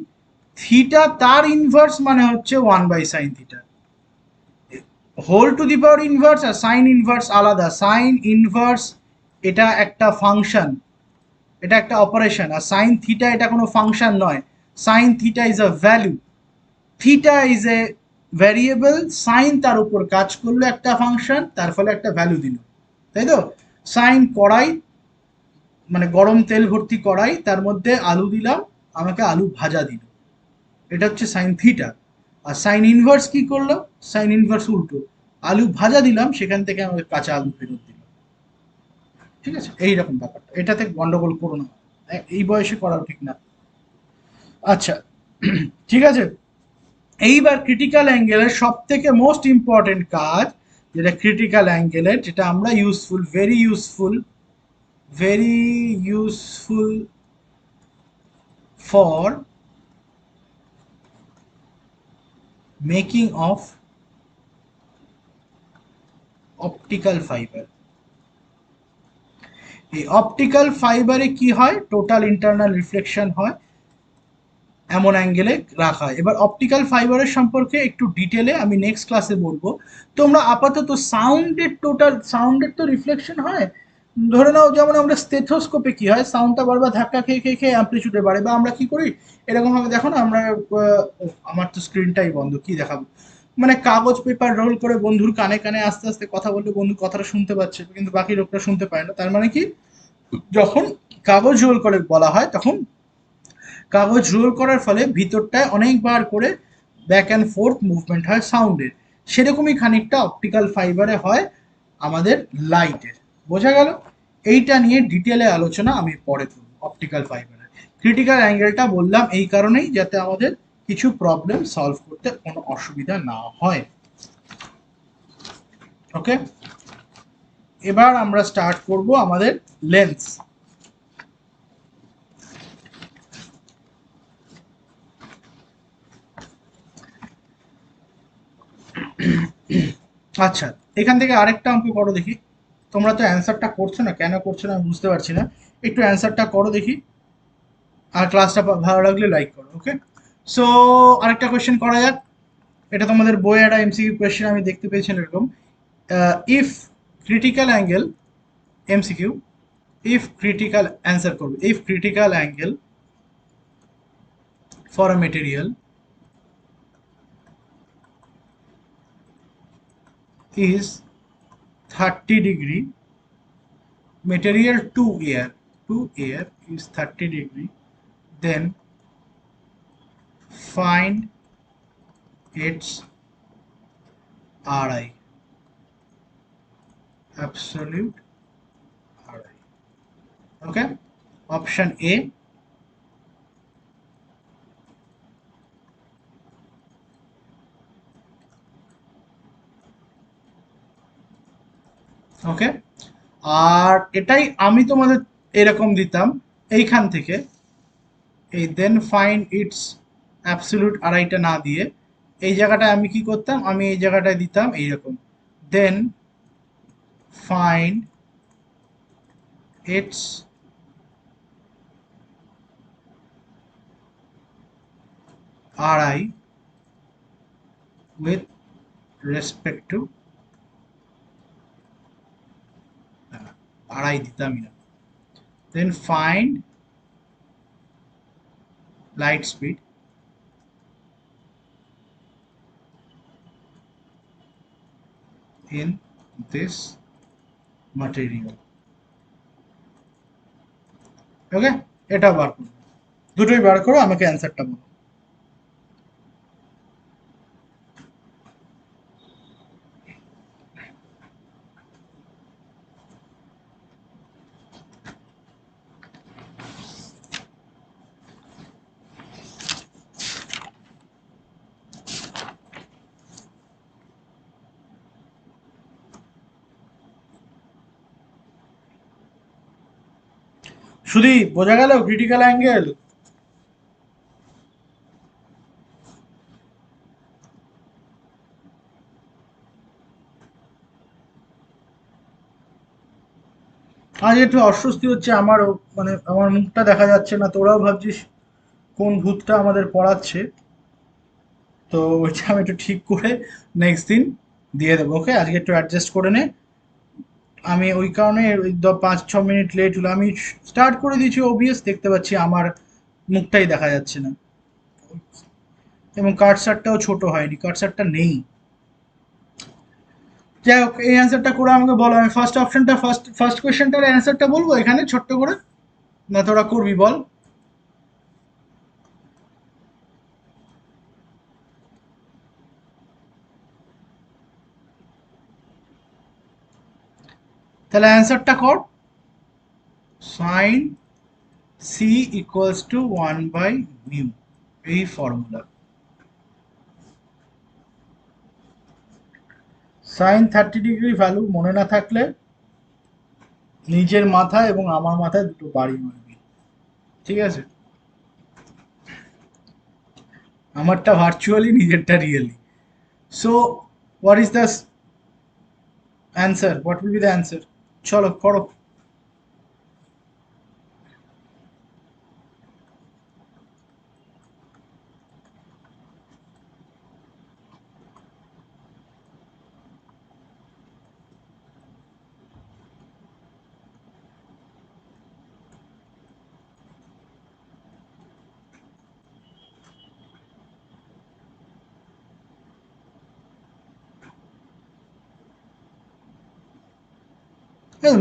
থিটা তার ইনভার্স মানে হচ্ছে 1/sin theta whole to the power inverse আর সাইন ইনভার্স আলাদা সাইন ইনভার্স এটা একটা ফাংশন এটা একটা অপারেশন আর সাইন থিটা এটা কোনো ফাংশন নয় sine theta is a value theta is a variable sine তার উপর কাজ করলো একটা ফাংশন তার ফলে একটা ভ্যালু দিল তাই তো সাইন কড়াই মানে গরম তেল ভর্তি কড়াই তার মধ্যে আলু দিলাম আমাকে আলু ভাজা দিল এটা হচ্ছে সাইন থিটা আর সাইন ইনভার্স কি করলো সাইন ইনভার্স উল্টো আলু ভাজা দিলাম সেখান থেকে আমাকে কাঁচা আলু ফেরত দিল ঠিক আছে এইরকম ব্যাপারটা এটাতে গন্ডগোল করো না এই বয়সে করাও ঠিক না আচ্ছা ঠিক আছে এইবার ক্রিটিক্যাল অ্যাঙ্গেলের সব থেকে মোস্ট ইম্পর্টেন্ট কাজ যেটা ক্রিটিক্যাল অ্যাঙ্গেলের যেটা আমরা very useful for making of optical fibre এই অপটিক্যাল ফাইবারে কি হয় টোটাল ইন্টারনাল রিফ্লেকশন হয় এমন অ্যাঙ্গেলে রাখা হয় এবার অপটিক্যাল ফাইবারের সম্পর্কে একটু ডিটেলে আমি নেক্সট ক্লাসে বলবো তোমরা আপাতত সাউন্ডের তো রিফ্লেকশন হয় ধরে নাও যেমন আমরা স্টেথোস্কোপে কি হয় সাউন্ডটা বারবার ধাক্কা খেয়ে খেয়ে খেয়ে অ্যাম্পলিটিউডে বাড়ে বা আমরা কি করি এরকম ভাবে দেখো না আমরা আমার তো স্ক্রিনটাই বন্ধ কি দেখাবো মানে কাগজ পেপার রোল করে বন্ধুর কানে কানে আস্তে আস্তে কথা বললে বন্ধু কথাটা শুনতে পাচ্ছে কিন্তু বাকি লোকটা শুনতে পায় না তার মানে কি যখন কাগজ রোল করে বলা হয় তখন কাগজ রোল করার ফলে ভিতরটায় অনেকবার করে ব্যাক অ্যান্ড ফোর্থ মুভমেন্ট হয় সাউন্ডের সেরকমই খানিকটা অপটিক্যাল ফাইবারে হয় আমাদের লাইটের বোঝা গেল এইটা নিয়ে ডিটেলে আলোচনা আমি পরে করব অপটিক্যাল ফাইবারের ক্রিটিক্যাল অ্যাঙ্গেলটা বললাম এই কারণেই যাতে আমাদের কিছু প্রবলেম সলভ করতে কোনো অসুবিধা না হয় ওকে এবার আমরা স্টার্ট করব আমাদের লেন্স আচ্ছা এখান থেকে আরেকটা অঙ্ক করো দেখি তোমরা তো অ্যান্সারটা করছো না কেন করছো না আমি বুঝতে পারছি না একটু অ্যান্সারটা করো দেখি আর ক্লাসটা ভালো লাগলে লাইক করো ওকে সো আরেকটা কোয়েশ্চেন করা যাক এটা তোমাদের বইয়ে একটা এমসিকিউ কোয়েশ্চেন আমি দেখতে পেয়েছিলাম এরকম if critical angle MCQ if critical answer করবে if critical angle for a material is 30 degree material to air is 30 degree then find its RI absolute RI okay, option A. Okay, আর এটাই আমি তোমাদের এরকম দিতাম এইখান থেকে, এই দেন ফাইন্ড ইটস অ্যাবসলিউট আড়াইটা না দিয়ে এই জায়গাটায় আমি কি করতাম, আমি এই জায়গাটায় দিতাম এইরকম, দেন ফাইন্ড ইটস আড়াই with respect to, আড়াই দিতামই না, then find light speed in this material. ওকে, এটা বার করো, দুটোই বার করো, আমাকে অ্যান্সারটা বলো। শুধু বোঝা গেল ক্রিটিক্যাল অ্যাঙ্গেল? আজ একটু অস্বস্তি হচ্ছে আমারও, মানে আমার মুখটা দেখা যাচ্ছে না, তোরাও ভাবছিস কোন ভূতটা আমাদের পড়াচ্ছে, তো ওইটা আমি একটু ঠিক করে নেক্সট দিন দিয়ে দেবো। ওকে, আজকে একটু অ্যাডজাস্ট করে নে। আমি ওই কারণে ওই 5-6 মিনিট লেট হলো, আমি স্টার্ট করে দিয়েছি ওবিএস, দেখতে পাচ্ছি আমার মুখটাই দেখা যাচ্ছে না, এবং কার্সারটাও ছোট হয়নি, কার্সারটা নেই। যাই হোক, এই অ্যান্সারটা করে আমাকে বলো, আমি ফার্স্ট অপশনটা ফার্স্ট ফার্স্ট কোয়েশ্চেনটার অ্যান্সারটা বলবো এখানে ছোট্ট করে, না তোরা করবি বল? তাহলে অ্যান্সারটা কর, সাইন সি ইকুয়ালস টু 1/μ, এই ফর্মুলা। সাইন 30 ডিগ্রি ভ্যালু মনে না থাকলে নিজের মাথায় এবং আমার মাথায় দুটো বাড়ি মারবি, ঠিক আছে? আমারটা ভার্চুয়ালি, নিজেরটা really. So what is the answer, what will be the answer? চলো করো।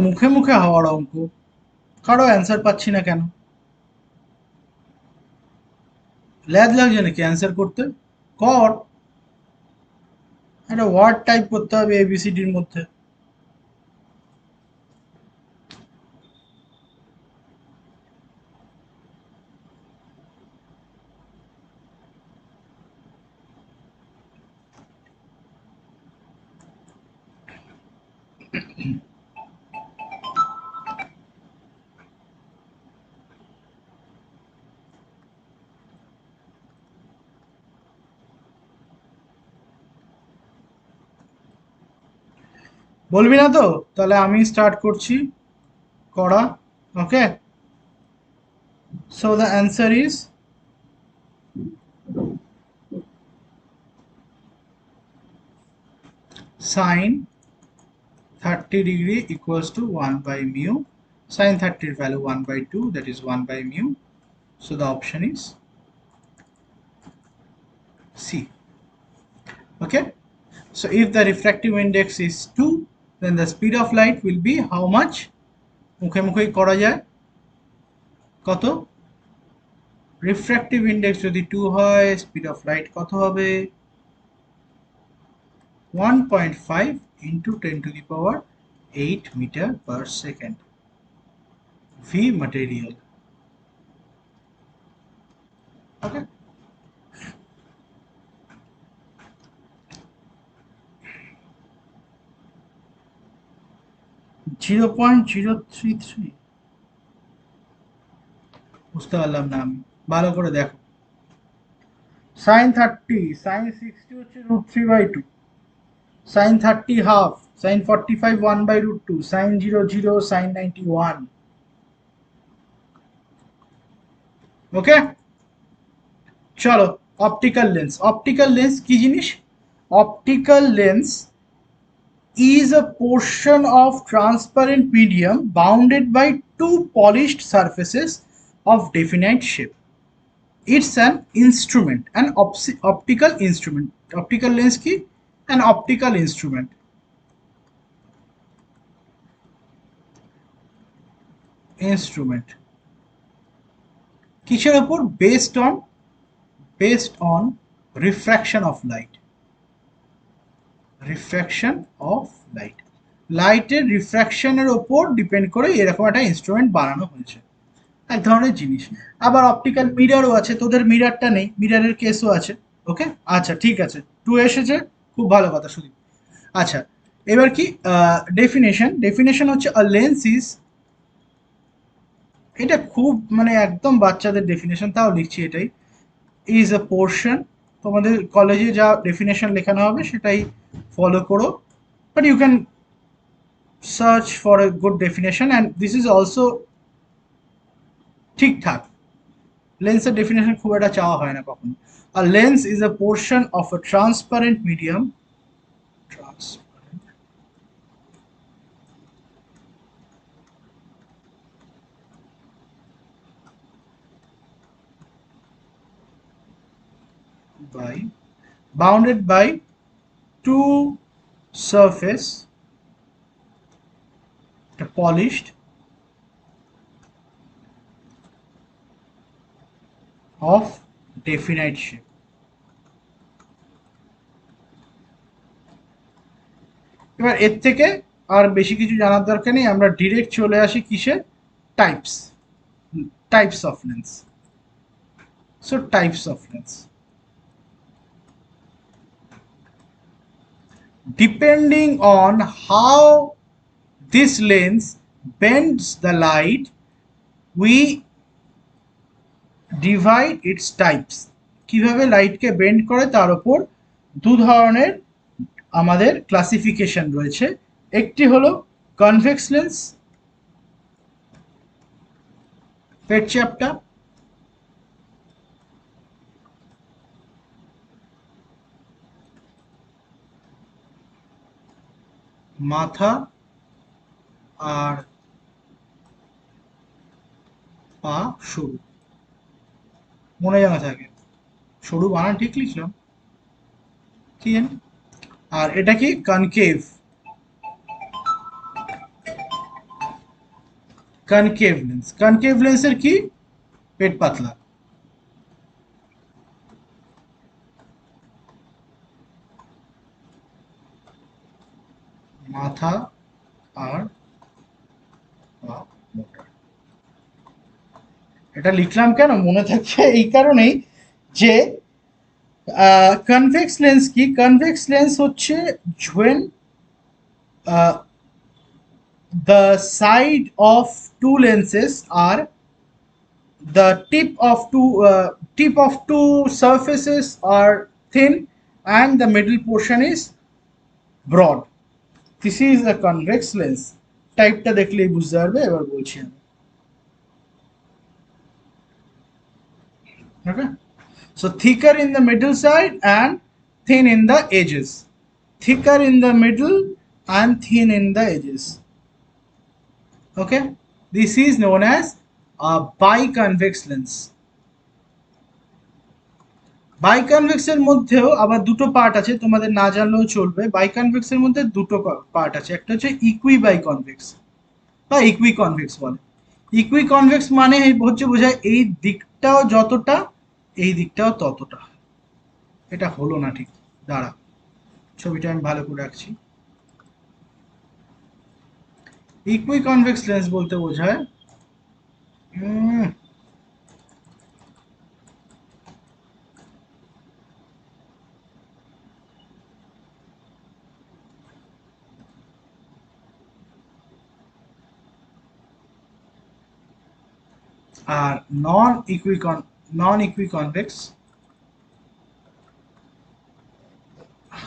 মুখে মুখে হওয়ার অঙ্ক, কারো অ্যান্সার পাচ্ছি না কেন? ল্যাদ লাগছে নাকি অ্যান্সার করতে? কর, একটা ওয়ার্ড টাইপ করতে হবে এবিসিডির মধ্যে। বলবি না তো? তাহলে আমি স্টার্ট করছি করা। Okay, so the answer is sine 30 degree equals to 1/μ. Sin 30 value 1/2, that is 1/μ. So the option is C. Okay. So if the refractive index is 2, then the speed of light will be how much? মুখে মুখেই করা যায়, কত? Refractive index যদি 2 হয়, speed of light কত হবে? 1.5 into 10 to the power 8 meter per second. V material. Okay, 0.033, বুঝতে পারলাম না আমি, ভালো করে দেখো। সাইন 30, সাইন 60 হচ্ছে √3/2, sine 30 half, sine 45 1/√2, sine 0 0, sine 91। Okay, চলো। অপটিক্যাল লেন্স, অপটিক্যাল লেন্স কি জিনিস? Optical lens is a portion of transparent medium bounded by two polished surfaces of definite shape. It's an instrument, an optical instrument. Optical lens ki? An optical instrument. Instrument. কিসের উপর? based on refraction of light. Refraction of light, লাইটের রিফ্র্যাকশনের ওপর depend করে এরকম একটা instrument বানানো হয়েছে, এক ধরনের জিনিস। আবার অপটিক্যাল মিররও আছে, তোদের মিররটা নেই, মিররের কেসও আছে। ওকে, আচ্ছা ঠিক আছে, 2 এসেছে, খুব ভালো কথা শুধু। আচ্ছা, এবার কি ডেফিনেশন? ডেফিনেশন হচ্ছে আ লেন্স ইজ, এটা খুব মানে একদম বাচ্চাদের ডেফিনেশন, তাও লিখছি এটাই, ইজ আ পোর্শন। তোমাদের কলেজে যা ডেফিনেশন লেখানো হবে সেটাই ফলো করো, but you can search for a good definition and this is also ঠিকঠাক। লেন্সের ডেফিনেশন খুব একটা চাওয়া হয় না কখনো। A lens is a portion of a transparent medium, transparent, by bounded by two surface, polished of definite shape। এবার এর থেকে আর বেশি কিছু জানার দরকার নেই, আমরা ডিরেক্ট চলে আসি কিসে? Types, types of lens. So types of lens, depending on how this lens bends the light, we divide its types। কিভাবে লাইটকে বেন্ড করে তার উপর দু ধরনের আমাদের ক্লাসিফিকেশন রয়েছে। একটি হলো কনভেক্স লেন্স, পেট চ্যাপটা, মাথা আর পা সরু, মনে জানা থাকে, সরু বানান ঠিক লিখলাম কি জানি। আর এটা কি? Concave, concave lens. কনকেভ লেন্সের কি? পেট পাতলা, মাথা আর পা মোটা। এটা লিখলাম কেন মনে থাকবে? এই কারণেই যে কনভেক্স লেন্স কি? কনভেক্স লেন্স হচ্ছে when the side of two lenses are, the tip of two surfaces are thin and the middle portion is broad. This is a convex lens. টাইপটা দেখলেই বুঝতে পারবে। এবার বলছি আমি, okay, so thicker in the middle side and thin in the edges, thicker in the middle and thin in the edges। Okay, this is known as a biconvex lens। বাইকনভেক্স এর মধ্যেও আবার দুটো পার্ট আছে, তোমাদের না জানলেও চলবে। বাইকনভেক্স এর মধ্যে দুটো পার্ট আছে, একটা হচ্ছে ইকুই বাইকনভেক্স বা ইকুই কনভেক্স বলে। ইকুই কনভেক্স মানে হচ্ছে বোঝায় এই দিকটাও যতটা এই দিকটাও ততটা। এটা হলো না ঠিক, দাঁড়া ছবিটা আমি ভালো করে রাখছি। ইকুই কনভেক্স লেন্স বলতে বোঝায় আর নন ইকুইকনভেক্স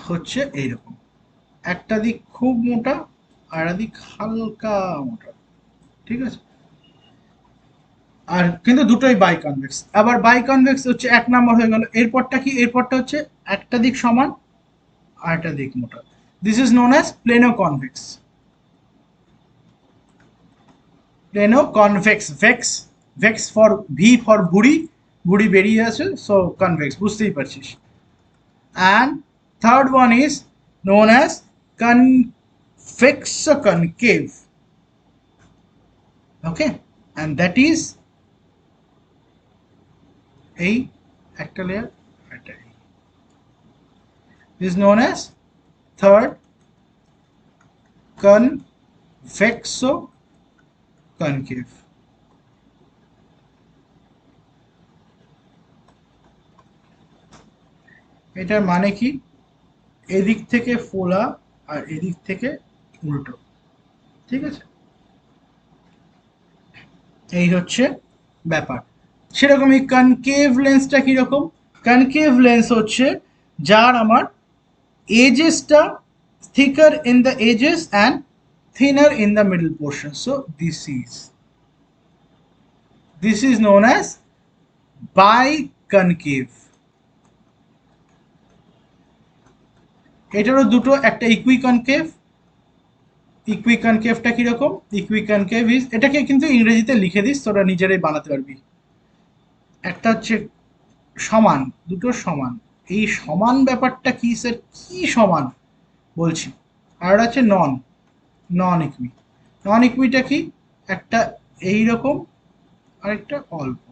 হচ্ছে এইরকম, একটা দিক খুব মোটা আর দিক হালকা মোটা, ঠিক আছে। আর কিন্তু দুটোই বাই কনভেক্স। আবার বাই কনভেক্স হচ্ছে এক নাম্বার হয়ে গেল। এরপরটা কি? এরপরটা হচ্ছে একটা দিক সমান আর একটা দিক মোটা। This is known as plano convex. Plano convex, vax, vax for V for ভুড়ি, ভুড়ি বেরিয়ে আছে, সো কনভেক্স, বুঝতেই পারছিস। And third one is known as convexo concave, okay, and that is এই একটা লেয়ার, একটা is known as third convexo concave. এটার মানে কি? এদিক থেকে ফোলা আর এদিক থেকে উল্টো, ঠিক আছে। এই হচ্ছে ব্যাপার। সেরকমই কনকেভ লেন্সটা কিরকম? কনকেভ লেন্স হচ্ছে যার আমার এজেসটা thicker in the edges and thinner in the middle portion. So this is known as biconcave. এটারও দুটো, একটা ইকুইকনকেভ। ইকুইকনকেভটা কিরকম? ইকুইকনকেভ ইজ, এটাকে কিন্তু ইংরেজিতে লিখে দিস, তোরা নিজেরাই বানাতে পারবি। একটা হচ্ছে সমান, দুটো সমান। এই সমান ব্যাপারটা কি স্যার? কি সমান বলছি। আর আছে নন, নন ইকুই। নন ইকুইটা কি? একটা এইরকম আর একটা অল্প,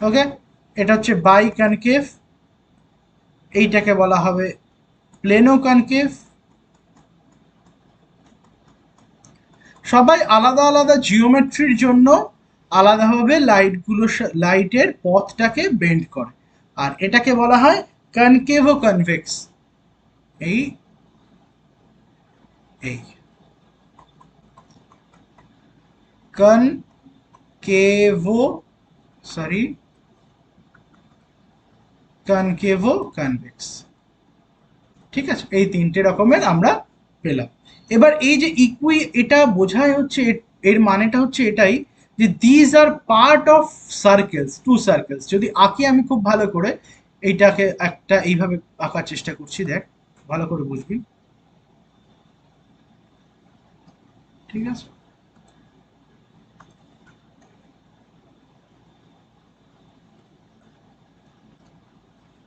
ওকে। এটা হচ্ছে বাই কনকেভ, এইটাকে বলা হবে প্লেনো কনকেভ। সবাই আলাদা আলাদা জিওমেট্রির জন্য আলাদাভাবে লাইটের পথটাকে বেন্ড করে, আর এটাকে বলা হয় কনকেভ ও কনভেক্স। এই এই কনকেভো, সরি, কনকেভো কনভেক্স, ঠিক আছে। এই তিনটে রকমের আমরা পেলাম। এবার এই যে ইকুই, এটা বোঝায় হচ্ছে, এর মানেটা হচ্ছে এটাই যে this are part of circles, two circles. যদি আঁকি আমি খুব ভালো করে, এইটাকে একটা এইভাবে আঁকার চেষ্টা করছি, দেখ ভালো করে বুঝবি, ঠিক আছে।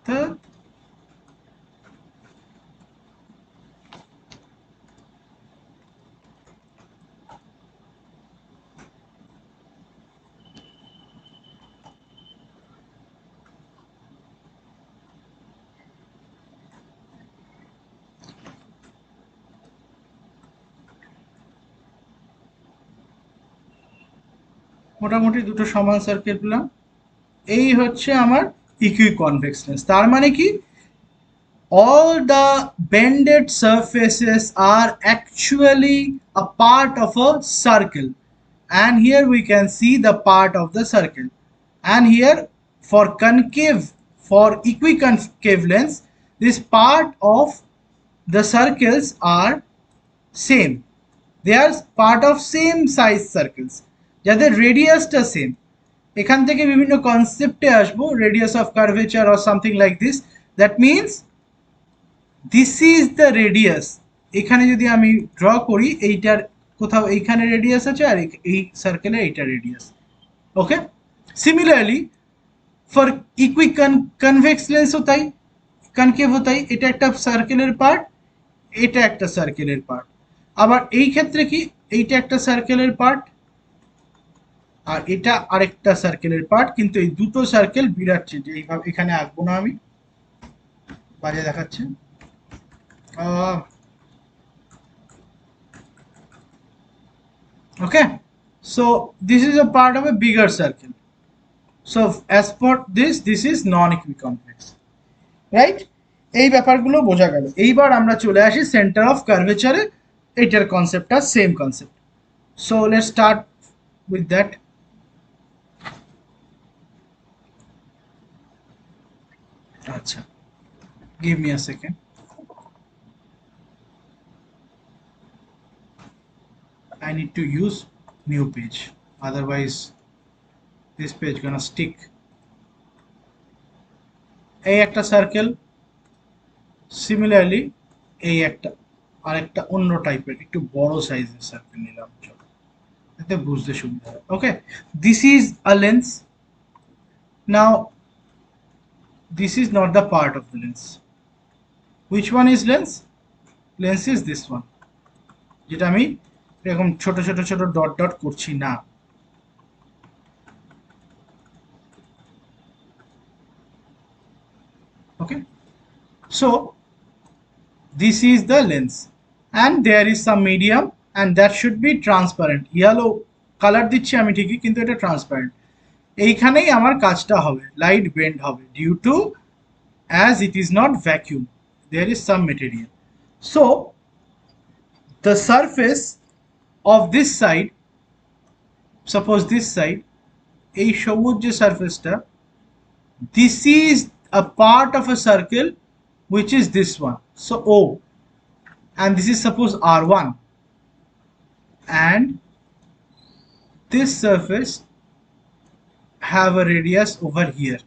তা মোটামুটি দুটো সমান সার্কেল পেলাম। এই হচ্ছে আমার ইকুইকনভেক্সনেস। তার মানে কি? all the bended surfaces are actually a part of a circle, and here we can see the part of the circle. And here for concave, for equiconcave lens, this part of the circles are same, they are part of same size circles, যাদের রেডিয়াসটা same. এখান থেকে বিভিন্ন কনসেপ্টে আসবো, radius of curvature or something like this. That means this is the radius. এখানে যদি আমি draw করি, এইটার কোথাও এইখানে রেডিয়াস আছে, আর এই সার্কেলে এইটা radius, okay. Similarly for convex লেন্সও তাই, কনকেভও তাই। এটা একটা সার্কেলের পার্ট, এটা একটা সার্কেলের পার্ট। আবার এই ক্ষেত্রে কি, এইটা একটা সার্কেলের পার্ট আর এটা আরেকটা সার্কেলের পার্ট, কিন্তু এই দুটো সার্কেল বিরাচ্ছে, যে এইভাবে এখানে আঁকবো না আমি, বাজে দেখাচ্ছে। ওকে, So this is a part of a bigger circle. So as for this is non-equiconvex, right? এই ব্যাপারগুলো বোঝা গেল। এইবার আমরা চলে আসি সেন্টার অফ কার্ভেচারে। এটার কনসেপ্টটা same concept. So let's start with that. আচ্ছা, give me a second. I need to use new page, otherwise this page gonna stick. এই একটা সার্কেল, সিমিলারলি এই একটা আরেকটা অন্য টাইপের একটু বড় সাইজের সার্কেল নিলাম, চলো এতে বুঝতে সুবিধা হয়। Okay, this is a lens. Now this is not the part of the lens. Which one is lens? Lens is this one, যেটা আমি এরকম ছোট ছোট ছোট ডট ডট করছি না। Okay, so this is the lens and there is some medium and that should be transparent. Yellow color দিচ্ছি আমি ঠিকই, কিন্তু এটা ট্রান্সপারেন্ট। এইখানেই আমার কাজটা হবে, লাইট বেন্ড হবে due to as it is not vacuum, there is some material. So the surface of this side, suppose this side, এই সবুজ যে সারফেসটা, this is a part of a circle which is this one, so O, and this is suppose R1, and this surface have a radius over here,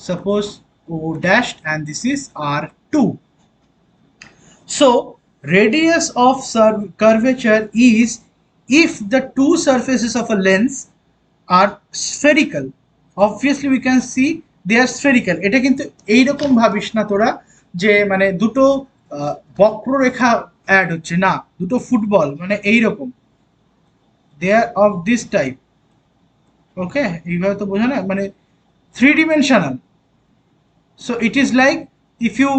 suppose O dashed, and this is R2. So radius of curvature is if the two surfaces of a lens are spherical. Obviously we can see they are spherical. এটা কিন্তু এইরকম ভাবিস না তোরা যে মানে দুটো বক্ররেখা অ্যাড হচ্ছে, না, দুটো ফুটবল মানে এইরকম, they are of this type. ওকে, এইভাবে তো বোঝা না, মানে 3 dimensional. So it is like if you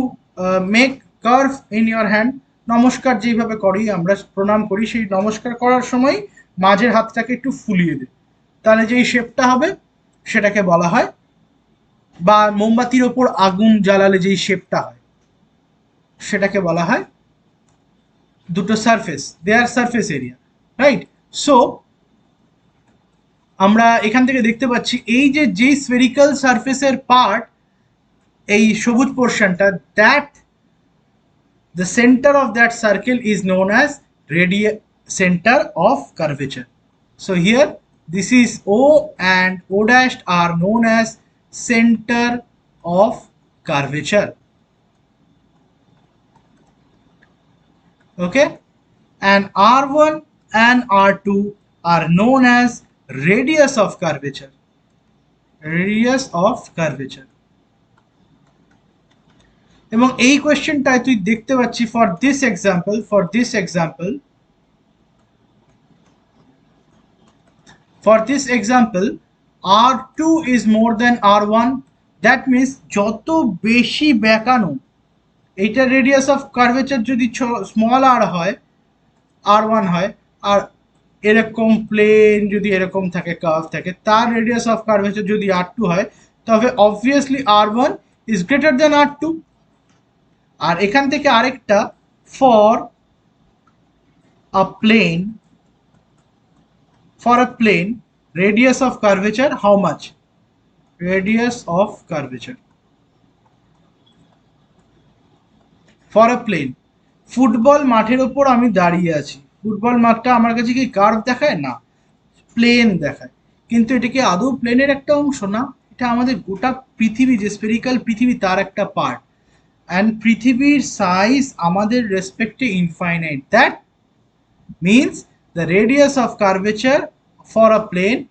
make curve in your hand, নমস্কার যেইভাবে করি আমরা, প্রণাম করি, সেই নমস্কার করার সময় মাঝের হাতটাকে একটু ফুলিয়ে দে, তাহলে যেই শেপটা হবে সেটাকে বলা হয়, বা মোমবাতির ওপর আগুন জ্বালালে যেই শেপটা হয় সেটাকে বলা হয় দুটো সারফেস, দেয়ার সারফেস এরিয়া, রাইট? সো আমরা এখান থেকে দেখতে পাচ্ছি এই যে যেই স্ফেরিক্যাল সারফেসের পার্ট, এই সবুজ পোর্শনটা, that the center of that circle is known as center of curvature. So here this is O and O dashed are known as center of curvature. Okay, and R1 and R2 are known as radius of curvature. Radius of curvature. এবং এই কোশ্চেনটায় তুই দেখতে পাচ্ছি for this example R2 is more than R1. that means যত বেশি বেঁকানো, এইটা radius of curvature যদি small r হয়, R1 হয়, আর এরকম প্লেন যদি এরকম থাকে, কার্ভ থাকে, তার রেডিয়াস অফ কার্ভেচার যদি R2 হয়, তবে obviously R1 is greater than R2. আর এখান থেকে আরেকটা, for a plane radius of curvature how much? Radius of curvature for a plane, football মাঠের উপর আমি দাঁড়িয়ে আছি, ফুটবল মাঠটা আমার কাছে কি কার্ভ দেখায়? না, প্লেন দেখায়, কিন্তু এটা কি আদৌ প্লেনের একটা অংশ? না, এটা আমাদের গোটা পৃথিবী, যে স্ফেরিক্যাল পৃথিবী, তার একটা পার্ট। and পৃথিবীর সাইজ আমাদের রেসপেক্টে infinite, that means the radius of curvature for a plane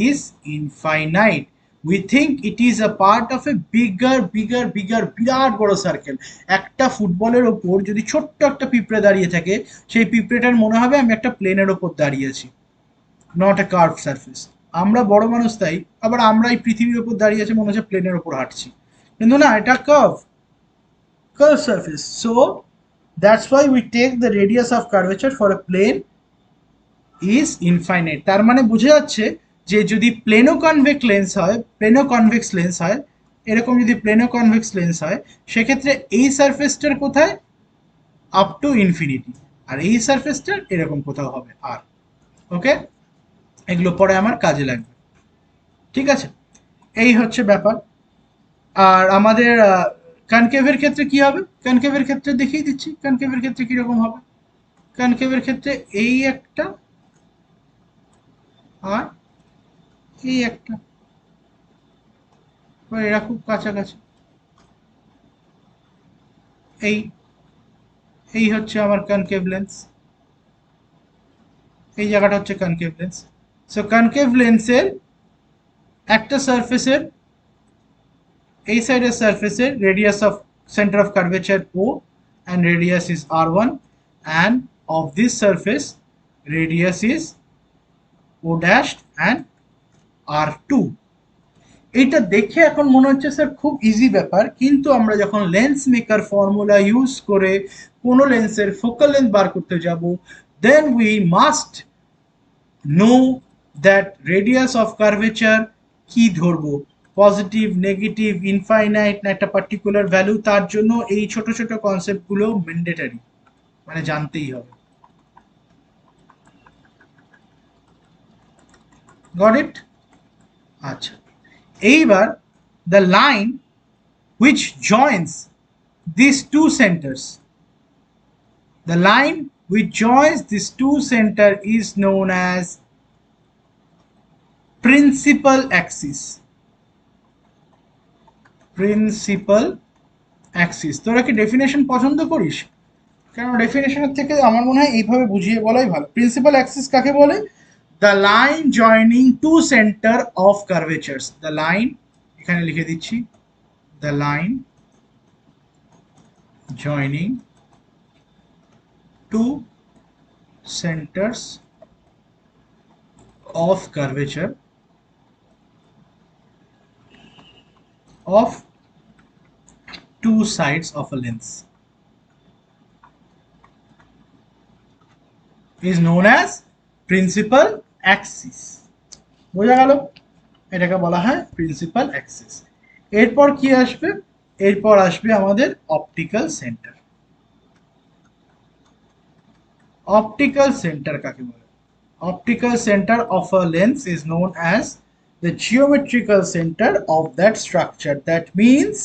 is infinite. We think it is a part of a bigger বিরাট বড় সার্কেল। একটা ফুটবলের ওপর যদি ছোট্ট একটা পিঁপড়ে দাঁড়িয়ে থাকে, সেই পিঁপড়েটার মনে হবে আমি একটা প্লেনের ওপর দাঁড়িয়ে আছি, নট এ কার্ভ সারফেস। আমরা বড় মানুষ তাই, আবার আমরা এই পৃথিবীর ওপর দাঁড়িয়ে আছি মনে হচ্ছে প্লেনের ওপর হাঁটছি, কিন্তু না, এটা curve surface. So that's why we take the radius of curvature for a plane is infinite. তার মানে বোঝা যাচ্ছে যে যদি প্লেনো কনভেক্স লেন্স হয়, এরকম যদি প্লেনো কনভেক্স লেন্স হয়, সেক্ষেত্রে এই সারফেসটার কোথায় আপ টু ইনফিনিটি, আর এই সারফেসটার এরকম কোথাও হবে আর। ওকে, এগুলো পরে আমার কাজে লাগবে। ঠিক আছে, এই হচ্ছে ব্যাপার। আর আমাদের কনকেভের ক্ষেত্রে কি হবে, কনকেভের ক্ষেত্রে দেখিয়ে দিচ্ছি কনকেভের ক্ষেত্রে কিরকম হবে। কনকেভের ক্ষেত্রে এই একটা আর এই একটা, এরা খুব কাছাকাছি। এই এই হচ্ছে আমার কনকেভ লেন্স, এই জায়গাটা হচ্ছে কনকেভ লেন্স। সো কনকেভ লেন্সের একটা সারফেসের, এই সাইডের সারফেসের radius of centre of curvature ও and radius is r1, and of this surface radius is o dash and r2। এইটা দেখে এখন মনে হচ্ছে স্যার খুব ইজি ব্যাপার, কিন্তু আমরা যখন লেন্স মেকার ফর্মুলা ইউজ করে কোনো লেন্সের ফোকাল লেন্থ বার করতে যাব, then we must know that radius of curvature কি ধরবো, পজিটিভ, নেগেটিভ, ইনফাইনাইট না একটা পার্টিকুলার ভ্যালু। তার জন্য এই ছোট ছোট কনসেপ্টগুলো ম্যান্ডেটারি, মানে জানতেই হবে। Got it? আচ্ছা, এইবার the line which joins these two centers, the line which joins these two center is known as principal axis, principal Axis. তোরা কি ডেফিনেশন পছন্দ করিস? কারণ ডেফিনেশনের থেকে আমার মনে হয় এইভাবে বুঝিয়ে বলাই ভালো। প্রিন্সিপাল অ্যাক্সিস কাকে বলে? The line joining two centre of curvatures, the line, এখানে লিখে দিচ্ছি, the line joining two centers of curvature of two sides of a lens is known as principal axis। বোঝা গেল? এটাকে বলা হয় প্রিন্সিপাল অ্যাক্সিস। এরপর কি আসবে? এরপর আসবে আমাদের অপটিক্যাল সেন্টার। অপটিক্যাল সেন্টার কাকে বলে? Optical centre of a lens is known as the geometrical center of that structure. That means,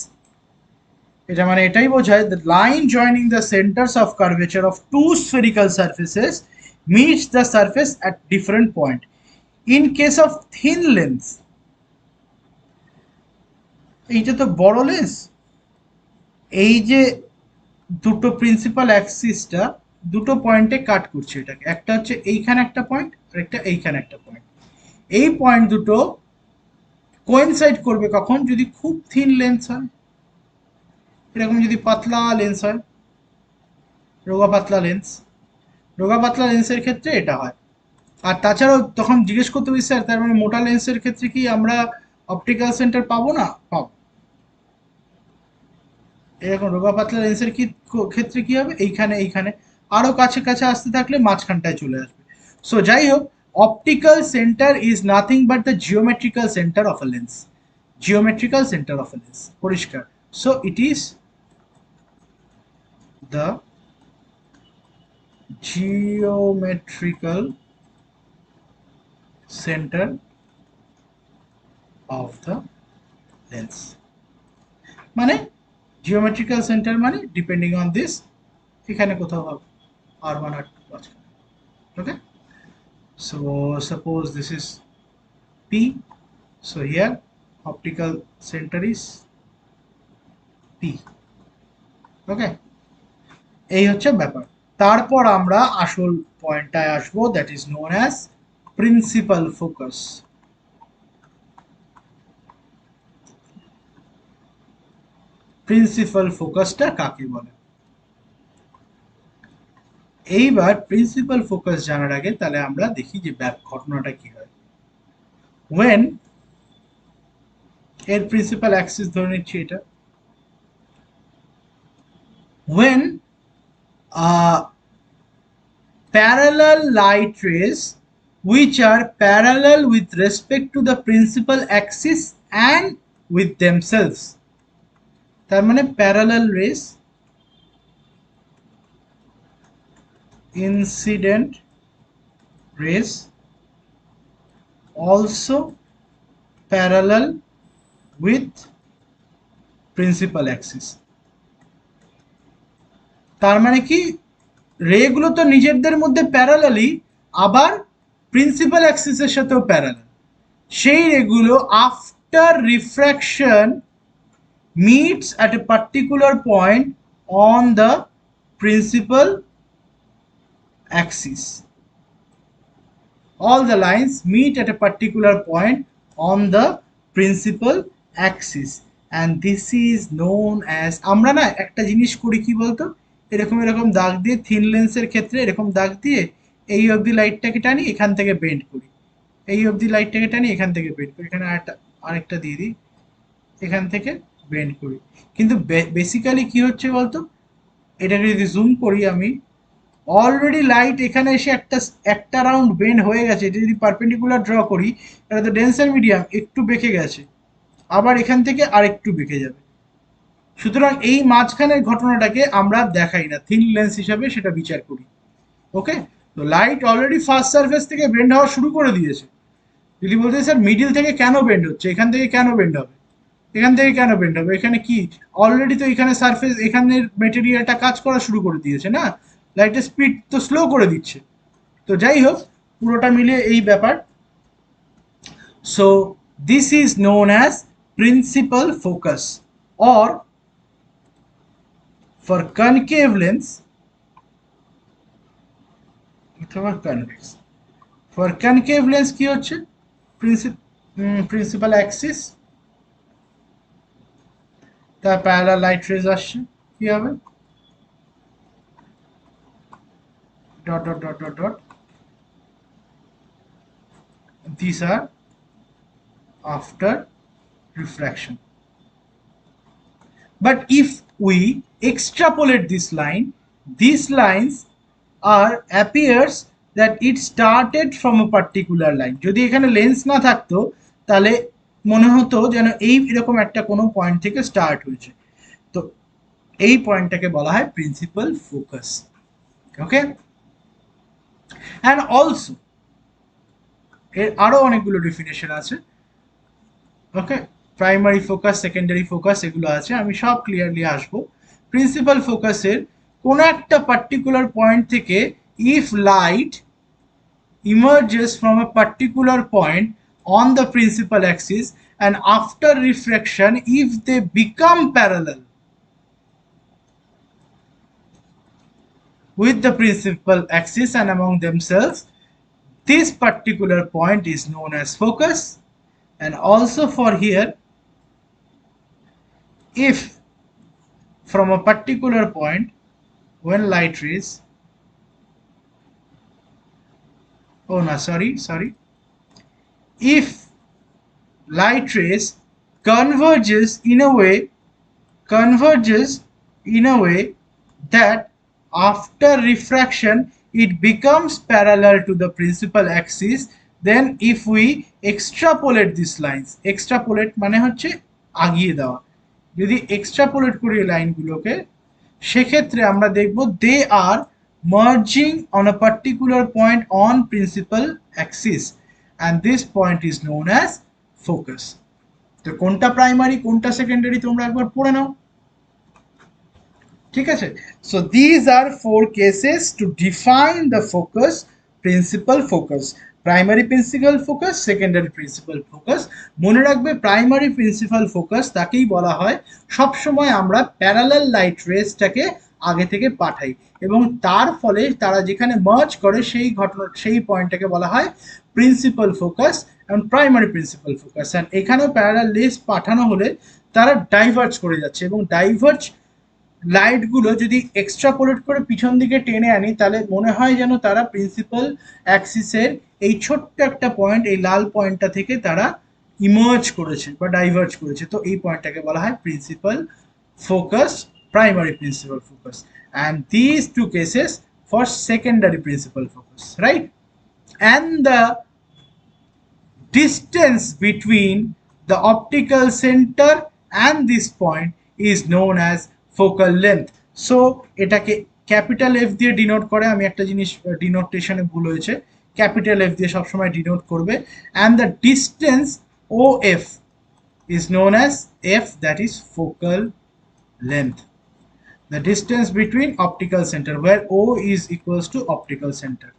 এটা মানে এটাই বোঝায়, the line joining the centers of curvature of two spherical surfaces meets the surface at different point. In case of thin lens, এইটা তো বড় lens, এই যে দুটো প্রিন্সিপাল অ্যাক্সিসটা দুটো পয়েন্টে কাট করছে এটাকে, একটা হচ্ছে এইখানে একটা পয়েন্ট আর একটা এইখানে একটা পয়েন্ট। এই পয়েন্ট দুটো কোয়েনসাইড করবে কখন? যদি খুব থিন লেন্স হয়, এরকম যদি পাতলা লেন্স হয়, রোগা পাতলা লেন্স, রোগা পাতলা লেন্সের ক্ষেত্রে এটা হয়। আর তাছাড়াও তখন জিজ্ঞেস করতে পারি, স্যার তার মানে মোটা লেন্সের ক্ষেত্রে কি আমরা অপটিক্যাল সেন্টার পাবো না? পাবো। এরকম রোগা পাতলা লেন্সের কি ক্ষেত্রে কি হবে? এইখানে এইখানে আরো কাছে কাছে আসতে থাকলে মাঝখানটায় চলে আসবে। সো যাই হোক, optical centre is nothing but the geometrical centre of a lens, geometrical centre of a lens, পরিষ্কার? So it is the geometrical center of the lens, মানে জিওমেট্রিক্যাল সেন্টার মানে ডিপেন্ডিং অন দিস, এখানে কোথাও হবে r1 r2 মাঝখানে। Okay, so suppose this is p, so here optical center is p। Okay, এই হচ্ছে ব্যাপার। তারপর আমরা আসল পয়েন্টটায় আসবো, that is known as principal focus. Principal ফোকাসটা কাকে বলে? এইবার প্রিন্সিপাল ফোকাস জানার আগে তাহলে আমরা দেখি যে ঘটনাটা কি হয়। ওয়েন, এর প্রিন্সিপাল অ্যাক্সিস ধরে নিচ্ছি এটা, when parallel light rays which are parallel with respect to the principal axis and with themselves. তার মানে parallel rays, incident rays also parallel with principal axis. তার মানে কি রে গুলো তো নিজেদের মধ্যে প্যারালালি আবার প্রিন্সিপাল অ্যাক্সিসের সাথেও প্যারালাল। সেই রেগুলো after refraction meets at a particular point on the principal axis. All the lines meet at a particular point on the principal axis and this is known as, আমরা না একটা জিনিস করি কি বলতো, এরকম এরকম দাগ দিয়ে থিন লেন্সের ক্ষেত্রে এরকম দাগ দিয়ে এই অবধি লাইটটাকে টানি, এখান থেকে বেন্ড করি, এই অবধি লাইটটাকে টানি, এখান থেকে বেন্ড করি, এখানে আরেকটা দিয়ে দিই, এখান থেকে বেন্ড করি। কিন্তু বেসিক্যালি কি হচ্ছে বলতো, এটাকে যদি জুম করি আমি, অলরেডি লাইট এখানে এসে একটা রাউন্ড বেন্ড হয়ে গেছে। এটা যদি পারপেন্ডিকুলার ড্র করি, এটা তো ডেন্সার মিডিয়াম, একটু বেঁকে গেছে, আবার এখান থেকে আরেকটু বেঁকে যাবে। সুতরাং এই মাঝখানের ঘটনাটাকে আমরা দেখাই না, থিন লেন্স হিসাবে সেটা বিচার করি। ওকে, তো লাইট অলরেডি ফার্স্ট সারফেস থেকে বেন্ড হওয়া শুরু করে দিয়েছে। যদি বলতে স্যার মিডিল থেকে কেন বেন্ড হচ্ছে, এখান থেকে কেন বেন্ড হবে, এখান থেকে কেন বেন্ড হবে, এখানে কি অলরেডি তো এখানে সারফেস, এখানের মেটেরিয়ালটা কাজ করা শুরু করে দিয়েছে না, লাইটের স্পিড তো স্লো করে দিচ্ছে। তো যাই হোক, পুরোটা মিলিয়ে এই ব্যাপার। So this is known as principal focus or for concave lens অথবা কনভেক্স। ফর কনকেভ লেন্স কি হচ্ছে, প্রিন্সিপাল অ্যাক্সিস, তার প্যারালাল লাইট রেজ আসছে, কি হবে dot dot dot dot dot, these are after refraction. But if we extrapolate this line, these lines are appears that it started from a particular line. যদি এখানে lens না থাকতো তাহলে মনে হতো যেন এই এরকম একটা কোনো পয়েন্ট থেকে স্টার্ট হয়েছে। তো এই পয়েন্টটাকে বলা হয় principal focus. Okay, and also এর আরো অনেকগুলো ডেফিনেশন আছে। ওকে, প্রাইমারি ফোকাস, সেকেন্ডারি ফোকাস এগুলো আছে, আমি সব ক্লিয়ারলি আসবো। প্রিন্সিপাল ফোকাসের কোনো একটা পার্টিকুলার পয়েন্ট থেকে if light emerges from a particular point on the principal axis and after refraction if they become parallel with the principal axis and among themselves, this particular point is known as focus. And also for here, if from a particular point when light rays, oh no, sorry, if light rays converges in a way that after refraction it becomes parallel to the principal axis, then if we extrapolate these lines, extrapolate মানে হচ্ছে আগিয়ে দেওয়া, যদি extrapolate করি লাইনগুলোকে, সেক্ষেত্রে আমরা দেখব দে আর merging on a particular point on principal axis and this point is known as focus. তো কোনটা প্রাইমারি কোনটা সেকেন্ডারি তোমরা একবার পড়ে নাও, ঠিক আছে? So these are 4 cases to define the focus, principal focus, primary principal focus, secondary principal focus. মনে রাখবে প্রাইমারি প্রিন্সিপাল ফোকাস তাকেই বলা হয় সবসময় আমরা প্যারালাল লাইট রেসটাকে আগে থেকে পাঠাই এবং তার ফলে তারা যেখানে মার্জ করে সেই ঘটনা, সেই পয়েন্টটাকে বলা হয় প্রিন্সিপাল ফোকাস এবং প্রাইমারি প্রিন্সিপাল ফোকাস। অ্যান্ড এখানেও প্যারালাল রেস পাঠানো হলে তারা ডাইভার্জ করে যাচ্ছে এবং ডাইভার্জ লাইটগুলো যদি এক্সট্রাপোলেট করে পিছন দিকে টেনে আনি তাহলে মনে হয় যেন তারা প্রিন্সিপাল অ্যাক্সিসের এই ছোট্ট একটা পয়েন্ট, এই লাল পয়েন্টটা থেকে তারা ইমার্জ করেছে বা ডাইভার্জ করেছে। তো এই পয়েন্টটাকে বলা হয় principal focus, primary principal focus, and this two cases for secondary principal focus, right? and the distance between the optical center and this point is known as focal length. So এটাকে capital F দিয়ে denote করে, আমি একটা জিনিস ডিনোটেশনে ভুল হয়েছে, capital F দিয়ে সবসময় ডিনোট করবে, and the distance OF is known as F, that is focal length. The distance between optical center, where O is equals to optical center.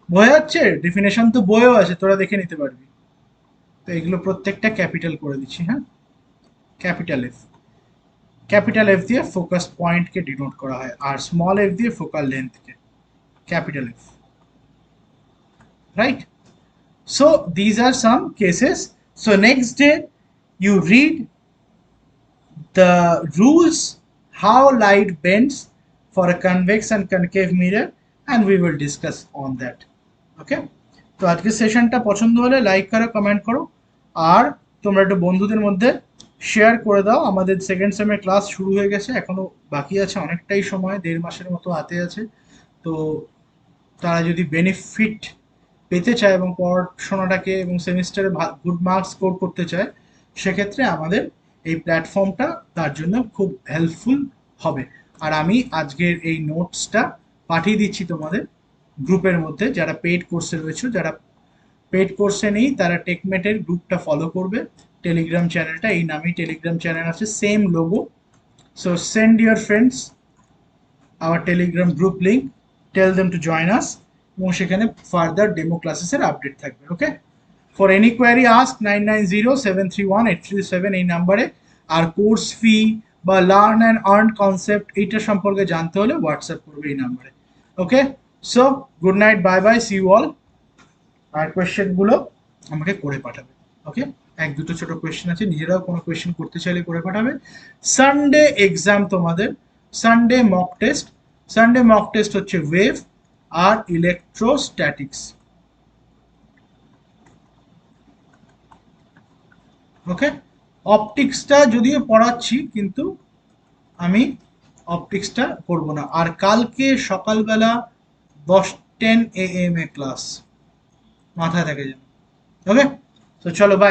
বোঝা যাচ্ছে? ডেফিনেশন তো বইও আছে, তোরা দেখে নিতে পারবি। তো এগুলো প্রত্যেকটা ক্যাপিটাল করে দিচ্ছি, হ্যাঁ। ক্যাপিটাল এফ দিয়ে ফোকাস পয়েন্টকে ডিনোট করা হয়, আর স্মল এফ দিয়ে ফোকাল লেন্থকে, capital F, right? So these are some cases. So next day you read the rules how light bends for a convex and concave mirror, and we will discuss on that. Okay, তো আজকের সেশনটা পছন্দ হলে like করো, comment করো, আর তোমরা একটু বন্ধুদের মধ্যে শেয়ার করে দাও। আমাদের সেকেন্ড সেমের ক্লাস শুরু হয়ে গেছে, এখনো বাকি আছে অনেকটাই সময়, 1.5 মাসের মতো হাতে আছে। তো তারা যদি বেনিফিট পেতে চায় এবং পড়াশোনাটাকে এবং সেমিস্টারে গুড মার্কস স্কোর করতে চায়, সেক্ষেত্রে আমাদের এই প্ল্যাটফর্মটা তার জন্য খুব হেল্পফুল হবে। আর আমি আজকের এই নোটসটা পাঠিয়ে দিচ্ছি তোমাদের গ্রুপের মধ্যে, যারা পেইড কোর্সে রয়েছে। যারা পেইড কোর্সে নেই তারা টেকমেটের গ্রুপটা ফলো করবে, টেলিগ্রাম চ্যানেলটা এই নামেই টেলিগ্রাম চ্যানেল আছে, same logo. So send your friends our Telegram group link, tell them to join us, এবং সেখানে ফার্দার ডেমো ক্লাসেসের আপডেট থাকবে। Okay, for any query ask 9907318337 এই নাম্বারে। আর কোর্স ফি বা লার্ন অ্যান্ড আর্ন কনসেপ্ট এইটা সম্পর্কে জানতে হলে হোয়াটসঅ্যাপ করবে এই নাম্বারে। Okay, so good night, bye bye, see you all. আর কোয়েশ্চেনগুলো আমাকে করে পাঠাবে। ওকে, 1-2 ছোট কোয়েশ্চেন আছে, নিজেরাও কোনো কোয়েশ্চেন করতে চাইলে করে পাঠাবে। সানডে এক্সাম তোমাদের, Sunday mock test. Sunday mock test হচ্ছে ওয়েভ আর ইলেকট্রোস্ট্যাটিক্স। ওকে, অপটিক্সটা যদিও পড়াচ্ছি, কিন্তু আমি অপটিক্সটা করব না। আর কালকে সকালবেলা 10:10 AM এ ক্লাস, মাথায় থাকে যেন। ওকে, তো চলো বাই।